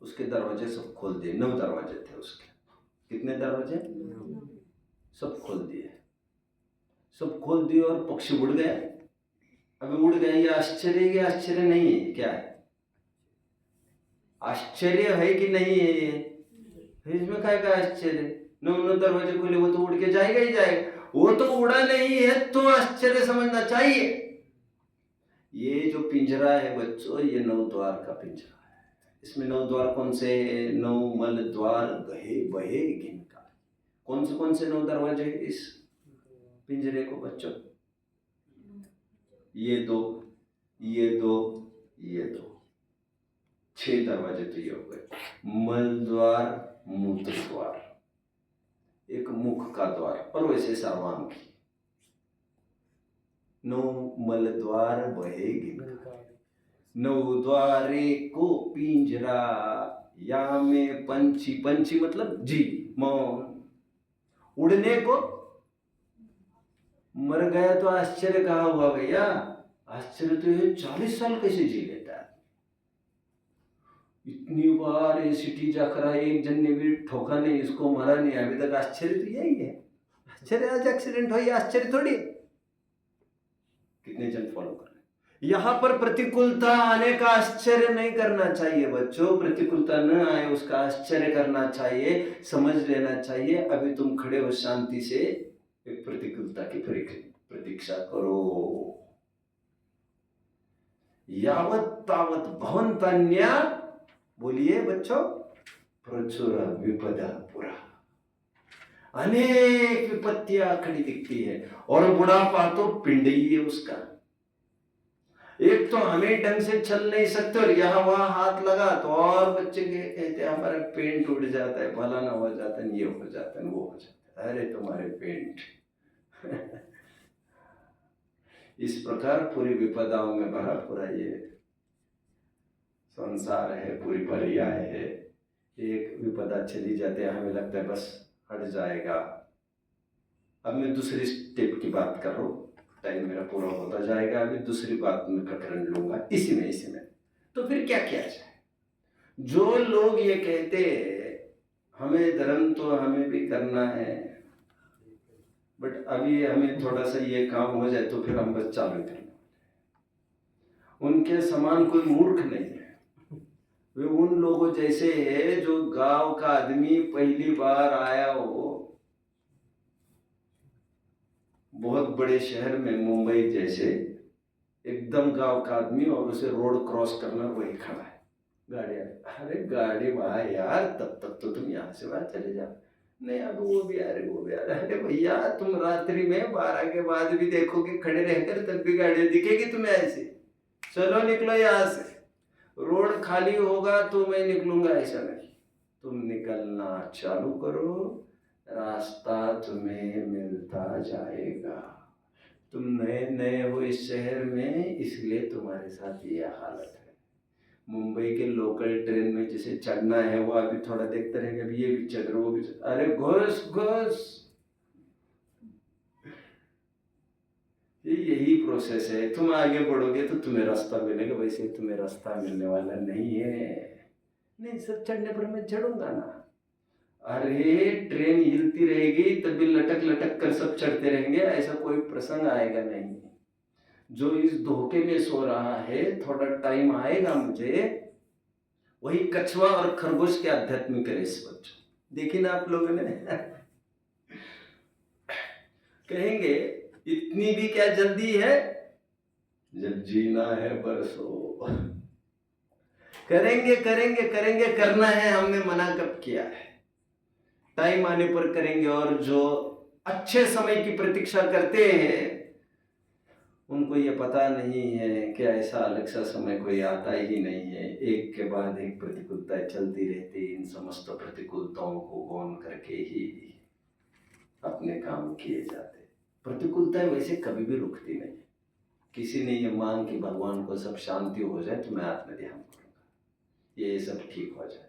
उसके दरवाजे सब खोल दिए, 9 दरवाजे थे उसके। कितने दरवाजे? सब खोल दिए, सब खोल दिए और पक्षी उड़ गए। अभी उड़ गए, ये आश्चर्य, ये आश्चर्य नहीं है, क्या है? आश्चर्य है कि नहीं है ये? इसमें क्या का आश्चर्य? 9 दरवाजे खुले, वो तो उड़ के जाएगा ही जाएगा। वो तो उड़ा नहीं है तो आश्चर्य समझना चाहिए। ये जो पिंजरा है बच्चों, ये 9 द्वार का पिंजरा है। इसमें 9 द्वार कौन से? 9 मल द्वार गहे बहे घिनका। कौन से 9 दरवाजे इस पिंजरे को बच्चों? ये 2, ये 2, ये 2, 6 दरवाजे तो ये हो गए। मल द्वार, मूत्र द्वार, एक मुख का द्वार, और वैसे सर्वांगी। 9 मल द्वार बहे घिनका, 9 द्वारे को पिंजरा, या में पंछी, पंछी मतलब जी, मौन, उड़ने को। मर गया तो आश्चर्य कहा हुआ भैया? आश्चर्य तो ये 40 साल कैसे जी लेता है? इतनी बार ये सिटी जाकर एक जन ने भी ठोका नहीं, इसको मरा नहीं अभी तक। आश्चर्य तो यही है। आश्चर्य आज एक्सीडेंट हो, ये आश्चर्य थोड़ी। कितने जन फॉलो कर रहे हैं? यहां पर प्रतिकूलता आने का आश्चर्य नहीं करना चाहिए बच्चों। प्रतिकूलता न आए उसका आश्चर्य करना चाहिए, समझ लेना चाहिए। अभी तुम खड़े हो शांति से, एक प्रतिकूलता की प्रतीक्षा करो। यावत तावत भवंतन्या, बोलिए बच्चों, प्रचुर विपदा पुरा। अनेक विपत्तियां खड़ी दिखती है, और बुढ़ापा तो पिंड ही है उसका। एक तो हमें ढंग से चल नहीं सकते, और यहाँ वहां हाथ लगा तो और बच्चे कहते हैं हमारा पेंट उड़ जाता है, फलाना हो जाता है, ये हो जाता है, वो हो जाता है। अरे तुम्हारे पेंट इस प्रकार पूरी विपदाओं में भरा पूरा ये संसार है, पूरी पर्याय है। एक विपदा चली जाते हैं, हमें लगता है बस हट जाएगा। अब मैं दूसरी स्टेप की बात कर रहा हूँ, टाइम मेरा पूरा होता जाएगा। अभी दूसरी बात में प्रकरण लूंगा इसी में। तो फिर क्या किया जाए? जो लोग ये कहते हमें धर्म तो हमें भी करना है, बट अभी हमें थोड़ा सा ये काम हो जाए तो फिर हम बस चालू करेंगे, उनके समान कोई मूर्ख नहीं है। वे उन लोगों जैसे है जो गांव का आदमी पहली बार आया हो बहुत बड़े शहर में, मुंबई जैसे एकदम गांव का आदमी, और उसे रोड क्रॉस करना, वही खड़ा है गाड़ी। अरे गाड़ी वहां यार, तब तक तो तुम यहाँ से बाहर चले जाओ। नहीं अब वो भी आ रहे, वो भी आ रहे। अरे भैया तुम रात्रि में 12 के बाद भी देखोगे खड़े रहकर, तब भी गाड़ी दिखेगी तुम्हें ऐसे। चलो निकलो यहाँ से, रोड खाली होगा तो मैं निकलूंगा, ऐसा नहीं। तुम निकलना चालू करो, रास्ता तुम्हें मिलता जाएगा। तुम नए नए हो इस शहर में, इसलिए तुम्हारे साथ ये हालत है। मुंबई के लोकल ट्रेन में जिसे चढ़ना है वो अभी थोड़ा देखते रहेंगे, अभी ये भी चढ़ रहा, वो भी चढ़, अरे घुस घुस। यही प्रोसेस है। तुम आगे बढ़ोगे तो तुम्हें रास्ता मिलेगा, वैसे तुम्हें रास्ता मिलने वाला नहीं है। नहीं सब चढ़ने पर मैं चढ़ूंगा ना। अरे ट्रेन हिलती रहेगी तब भी लटक लटक कर सब चढ़ते रहेंगे, ऐसा कोई प्रसंग आएगा नहीं। जो इस धोखे में सो रहा है, थोड़ा टाइम आएगा मुझे, वही कछुआ और खरगोश के आध्यात्मिक रेस बच्चों देखी ना आप लोगों ने कहेंगे इतनी भी क्या जल्दी है, जब जीना है बरसो। करेंगे करेंगे करेंगे, करना है, हमने मना कब किया है? टाइम आने पर करेंगे। और जो अच्छे समय की प्रतीक्षा करते हैं उनको ये पता नहीं है कि ऐसा अलग सा समय कोई आता ही नहीं है। एक के बाद एक प्रतिकूलताएं चलती रहती, इन समस्त प्रतिकूलताओं को गौन करके ही अपने काम किए जाते। प्रतिकूलताएं वैसे कभी भी रुकती नहीं। किसी ने ये मांग कि भगवान को सब शांति हो जाए तो मैं आत्म ध्यान करूंगा, ये सब ठीक हो जाए,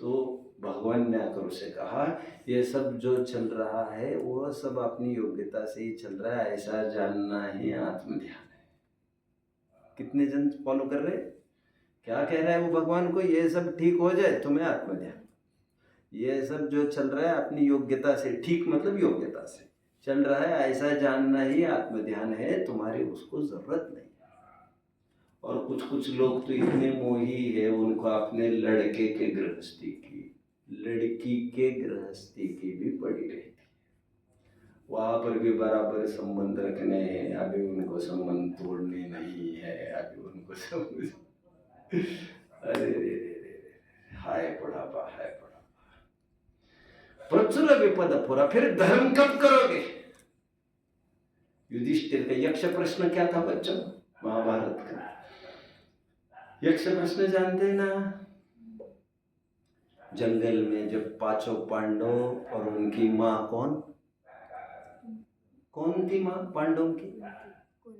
तो भगवान ने आकर उसे कहा ये सब जो चल रहा है वो सब अपनी योग्यता से ही चल रहा है, ऐसा जानना ही आत्म ध्यान है। कितने जन फॉलो कर रहे हैं? क्या कह रहा है वो भगवान को? ये सब ठीक हो जाए तुम्हें आत्मध्यान, ये सब जो चल रहा है अपनी योग्यता से, ठीक मतलब योग्यता से चल रहा है, ऐसा जानना ही आत्मध्यान है, तुम्हारी उसको जरूरत नहीं। और कुछ कुछ लोग तो इतने मोही है, उनको अपने लड़के के गृहस्थी की, लड़की के गृहस्थी की भी पड़ी रहती, वहां पर भी बराबर संबंध रखने हैं, अभी उनको संबंध तोड़ने नहीं है, अभी उनको सब अरे रे रे रे, हाय बुढ़ापा, हाय बुढ़ापा। प्रचुर विपद पुरा, फिर धर्म कब करोगे? युधिष्ठिर का यक्ष प्रश्न क्या था बच्चों? महाभारत का यक्ष प्रश्न जानते हैं ना? जंगल में जब पांचों पांडव और उनकी माँ, कौन थी माँ पांडवों की?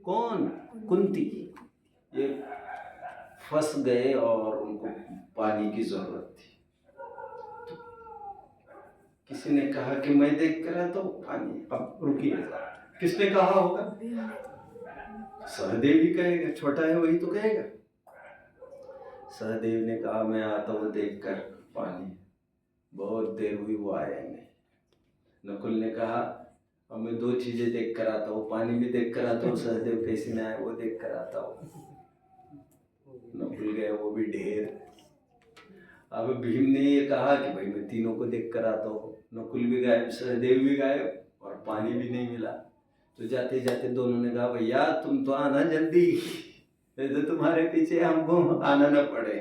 कौन? कुंती। ये फंस गए और उनको पानी की जरूरत थी। किसी ने कहा कि मैं देख कर आता हूँ पानी, अब रुकिए। किसने कहा होगा? सहदेव ही कहेगा, छोटा है वही तो कहेगा। सहदेव ने कहा मैं आता हूँ देख कर पानी, बहुत देर हुई वो आया नहीं। नकुल ने कहा अब मैं दो चीजें देख कर आता हूँ, पानी भी देख कर आता हूँ, सहदेव कैसे न आए वो देख कर आता हूँ। नकुल गए, वो भी ढेर। अब भीम ने ये कहा कि भाई मैं तीनों को देख कर आता हूँ, नकुल भी गायब, सहदेव भी गायब और पानी भी नहीं मिला। तो जाते जाते दोनों ने कहा भैया तुम तो आना जल्दी, तो तुम्हारे पीछे हमको आना न पड़े।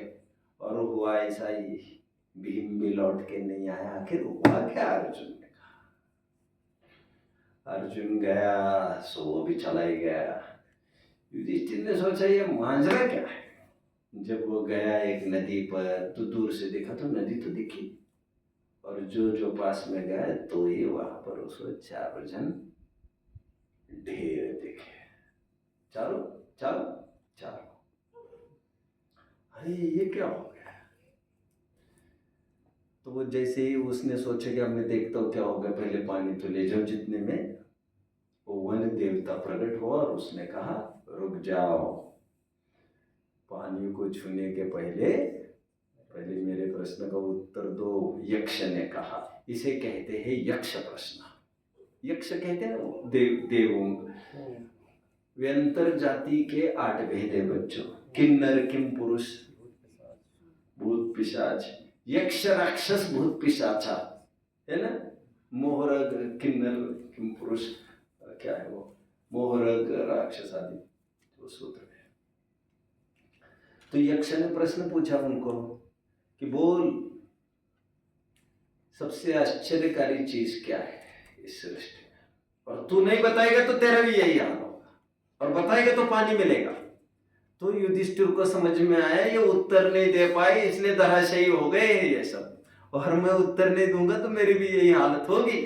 और हुआ ऐसा ही, भीम भी लौट के नहीं आया। आखिर हुआ क्या? अर्जुन ने कहा, अर्जुन गया सो वो भी चला ही गया। युधिष्ठिर ने सोचा ये मांजरा क्या है। जब वो गया एक नदी पर तो दूर से देखा तो नदी तो दिखी, और जो पास में गए तो ये वहां पर उसको चारों जन ढेर दिखे, चारों चारों चारों। अरे ये क्या हो गया? तो वो जैसे ही उसने सोचा कि अब मैं देखता हूँ क्या होगा, पहले पानी तो ले जाओ, जितने में वो वन देवता प्रकट हुआ और उसने कहा रुक जाओ, पानी को छूने के पहले मेरे प्रश्न का उत्तर दो। यक्ष ने कहा, इसे कहते हैं यक्ष प्रश्न। यक्ष कहते हैं देवों, व्यंतर जाति के 8 भेद है बच्चों, किन्नर, किम पुरुष, भूत पिशाच, यक्ष राक्षस भूत पिशाचा, है ना? मोहरग किन्नर किम पुरुष, क्या है वो? मोहरग राक्षस आदि वो सूत्र है। तो यक्ष ने प्रश्न पूछा उनको कि बोल, सबसे आश्चर्यकारी चीज क्या है इस सृष्टि में? और तू नहीं बताएगा तो तेरा भी यही हाल होगा, और बताएगा तो पानी मिलेगा। तो युधिष्ठिर को समझ में आया ये उत्तर नहीं दे पाए इसलिए धराशायी हो गए हैं ये सब, और मैं उत्तर नहीं दूंगा तो मेरी भी यही हालत होगी।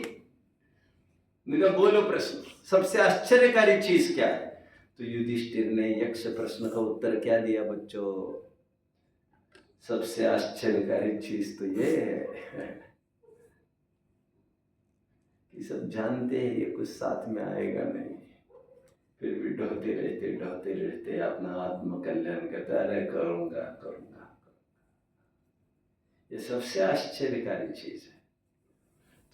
मैंने कहा बोलो प्रश्न, सबसे आश्चर्यकारी चीज क्या है? तो युधिष्ठिर ने यक्ष प्रश्न का उत्तर क्या दिया बच्चों? सबसे आश्चर्यकारी चीज तो ये है कि सब जानते हैं ये कुछ साथ में आएगा नहीं, फिर भी ढोते रहते अपना आत्म कल्याण करता, अरे करूंगा करूंगा। ये सबसे आश्चर्यकारी चीज है।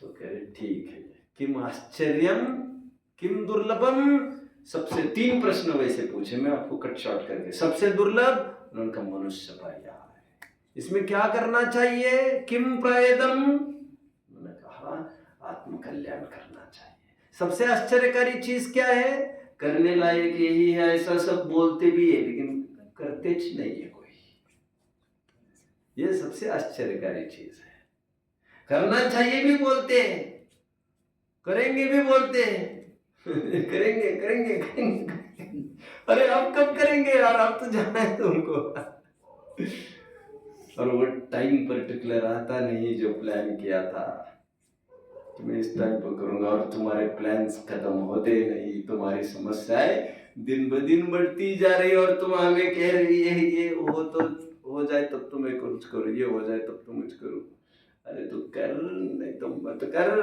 तो कह रहे ठीक है, किम आश्चर्यम किम दुर्लभम। सबसे 3 प्रश्न वैसे पूछे, मैं आपको कट शॉर्ट करके। सबसे दुर्लभ उनका मनुष्य पाया है, इसमें क्या करना चाहिए? किम प्रयदम, उन्होंने कहा आत्म कल्याण करना चाहिए। सबसे आश्चर्यकारी चीज क्या है? करने लायक यही है, ऐसा सब बोलते भी है लेकिन करते नहीं है कोई। ये सबसे आश्चर्यकारी चीज है। करना चाहिए भी बोलते हैं, करेंगे भी बोलते हैं करेंगे करेंगे करेंगे। अरे अब कब करेंगे यार, अब तो जाना है तुमको। और वो टाइम पर्टिकुलर आता नहीं जो प्लान किया था कि मैं इस टाइम पर करूंगा, और तुम्हारे प्लान्स खत्म होते नहीं, तुम्हारी समस्याएं दिन ब दिन बढ़ती जा रही, और तुम हमें कह रही है ये हो तो हो जाए तब तो मैं कुछ करूँ, ये हो जाए तब तो मुझ करूँ। अरे तू कर, नहीं तो मत कर,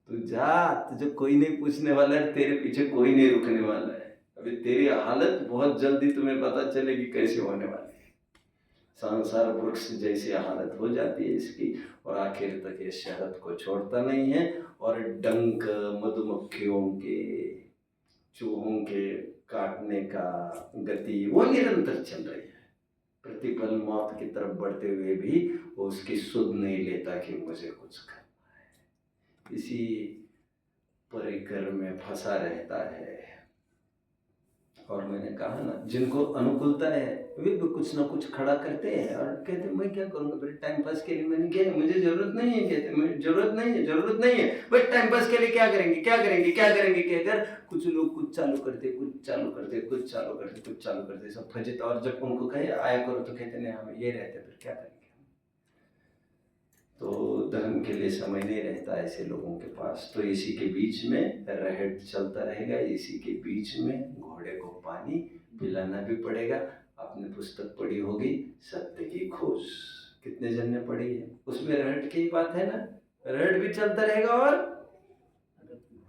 तू जा, तुझे कोई नहीं पूछने वाला है, तेरे पीछे कोई नहीं रुकने वाला है। अभी तेरी हालत बहुत जल्दी तुम्हें पता चलेगी कैसे होने वाली है। संसार वृक्ष जैसी हालत हो जाती है इसकी, और आखिर तक ये शहद को छोड़ता नहीं है, और डंक मधुमक्खियों के, चूहों के काटने का गति वो निरंतर चल रही है। प्रतिपल मौत की तरफ बढ़ते हुए भी वो उसकी सुध नहीं लेता कि मुझे कुछ करना है। इसी परिकर में फंसा रहता है। और मैंने कहा ना, जिनको अनुकूलता है वे भी कुछ ना कुछ खड़ा करते हैं और कहते मैं क्या करूँगा, फिर टाइम पास के लिए मैंने किया, मुझे जरूरत नहीं है, कहते मैं जरूरत नहीं है बट टाइम पास के लिए क्या करेंगे कहकर कुछ लोग कुछ चालू करते सब फजित। और जब उनको कहे आया करो तो कहते नहीं हमें ये रहते, फिर क्या करेंगे। तो धर्म के लिए समय नहीं रहता ऐसे लोगों के पास। तो इसी के बीच में रहट चलता रहेगा, इसी के बीच में घोड़े को पानी पिलाना भी पड़ेगा। आपने पुस्तक पढ़ी होगी सत्य की खोज, कितने जन ने पढ़ी है, उसमें रहट की बात है ना, रहट भी चलता रहेगा और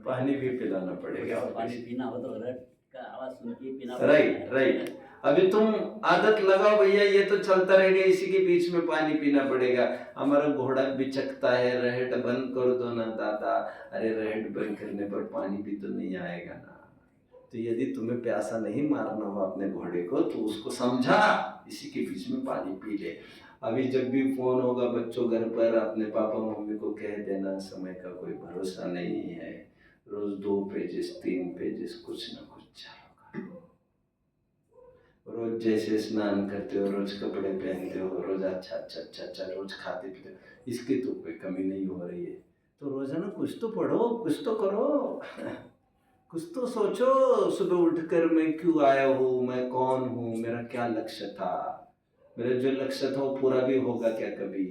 पानी भी पिलाना पड़ेगा। पानी पीना हो तो रहट का आवाज सुन के पीना। राइट। अभी तुम आदत लगाओ भैया, ये तो चलता रहेगा, इसी के बीच में पानी पीना पड़ेगा। हमारा घोड़ा बिचकता है, रहट बंद कर दो ना दादा। अरे रहट बंद करने पर पानी भी तो नहीं आएगा ना। तो यदि तुम्हें प्यासा नहीं मारना हो अपने घोड़े को तो उसको समझा, इसी के बीच में पानी पी ले। अभी जब भी फोन होगा बच्चों घर पर, अपने पापा मम्मी को कह देना समय का कोई भरोसा नहीं है, रोज 2 पेजेस 3 पेजेस कुछ ना कुछ चालू करो। रोज जैसे स्नान करते हो, रोज कपड़े पहनते हो, रोज अच्छा रोज खाते पीते हो, इसकी तो कोई कमी नहीं हो रही है। तो रोजाना कुछ तो पढ़ो, कुछ तो करो, कुछ तो सोचो। सुबह उठकर मैं क्यों आया हूँ, मैं कौन हूँ, मेरा क्या लक्ष्य था, मेरा जो लक्ष्य था वो पूरा भी होगा क्या कभी।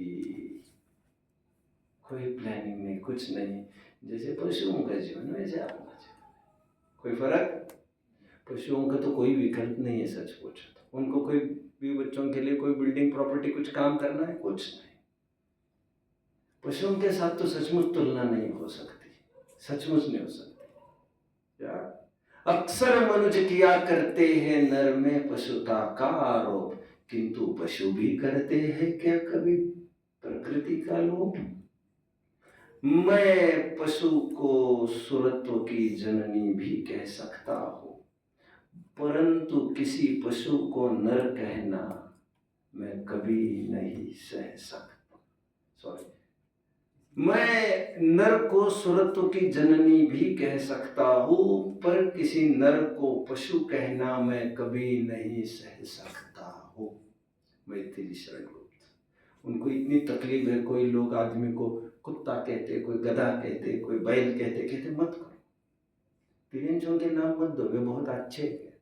कोई प्लानिंग नहीं, कुछ नहीं। जैसे पशुओं का जीवन वैसे आपका जीवन, कोई फर्क। पशुओं का तो कोई विकल्प नहीं है सच पूछो तो। उनको कोई भी बच्चों के लिए कोई बिल्डिंग प्रॉपर्टी कुछ काम करना है, कुछ नहीं। पशुओं के साथ तो सचमुच तुलना नहीं हो सकती, सचमुच नहीं हो सकती यार। अक्सर मनुष्य किया करते हैं नर में पशुता का आरोप, किंतु पशु भी करते हैं क्या कभी प्रकृति का लोप। मैं पशु को सुरत्व की जननी भी कह सकता हूँ, परंतु किसी पशु को नर कहना मैं कभी नहीं सह सकता। सॉरी, मैं नर को सुरत्व की जननी भी कह सकता हूँ, पर किसी नर को पशु कहना मैं कभी नहीं सह सकता हूँ। मैथिली शरण गुप्त। उनको इतनी तकलीफ है, कोई लोग आदमी को कुत्ता कहते, कोई गधा कहते, कोई बैल कहते मत करो, तिरंजों के नाम मत दो, वे बहुत अच्छे कहते,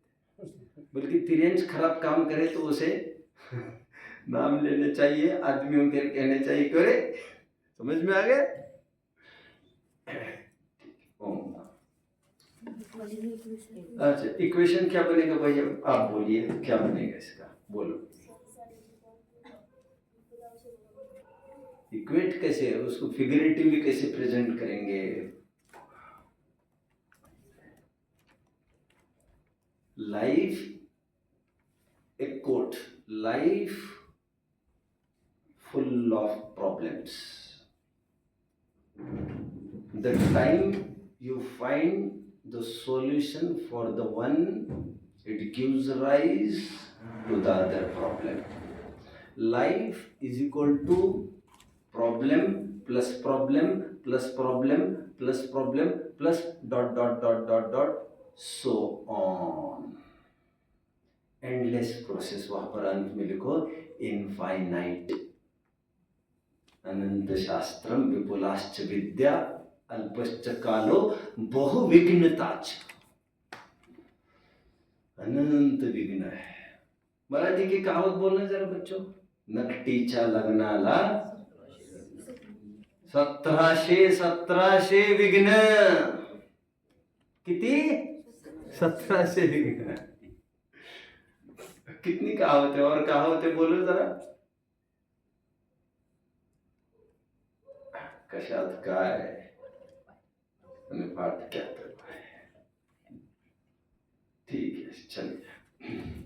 बल्कि तिरंज खराब काम करे तो उसे नाम लेने चाहिए, आदमियों के कहने चाहिए। करे समझ में आ गया। अच्छा, इक्वेशन क्या बनेगा भैया, आप बोलिए क्या बनेगा इसका, बोलो। इक्वेट कैसे, उसको फिगरेटिवली कैसे प्रेजेंट करेंगे। लाइफ, एक quote, life full of problems. The time you find the solution for the one, it gives rise to the other problem. Life is equal to problem plus problem plus problem plus problem plus dot dot dot dot dot so on. Endless process. वहां पर अंत में लिखो infinite. अनंत शास्त्रम विपुलाश्च विद्या अल्पश्च कालो बहुविघ्नताच। अनंत विघ्न है। मराठी की कहावत बोलना जरा बच्चों। नकटीच्या लग्नाला 1717 विघ्न। किती? 1700 विघ्न। कितनी कहावत है, और कहावतें बोलो जरा। कशात काय आणि पाठ क्या ठीक है। चलिए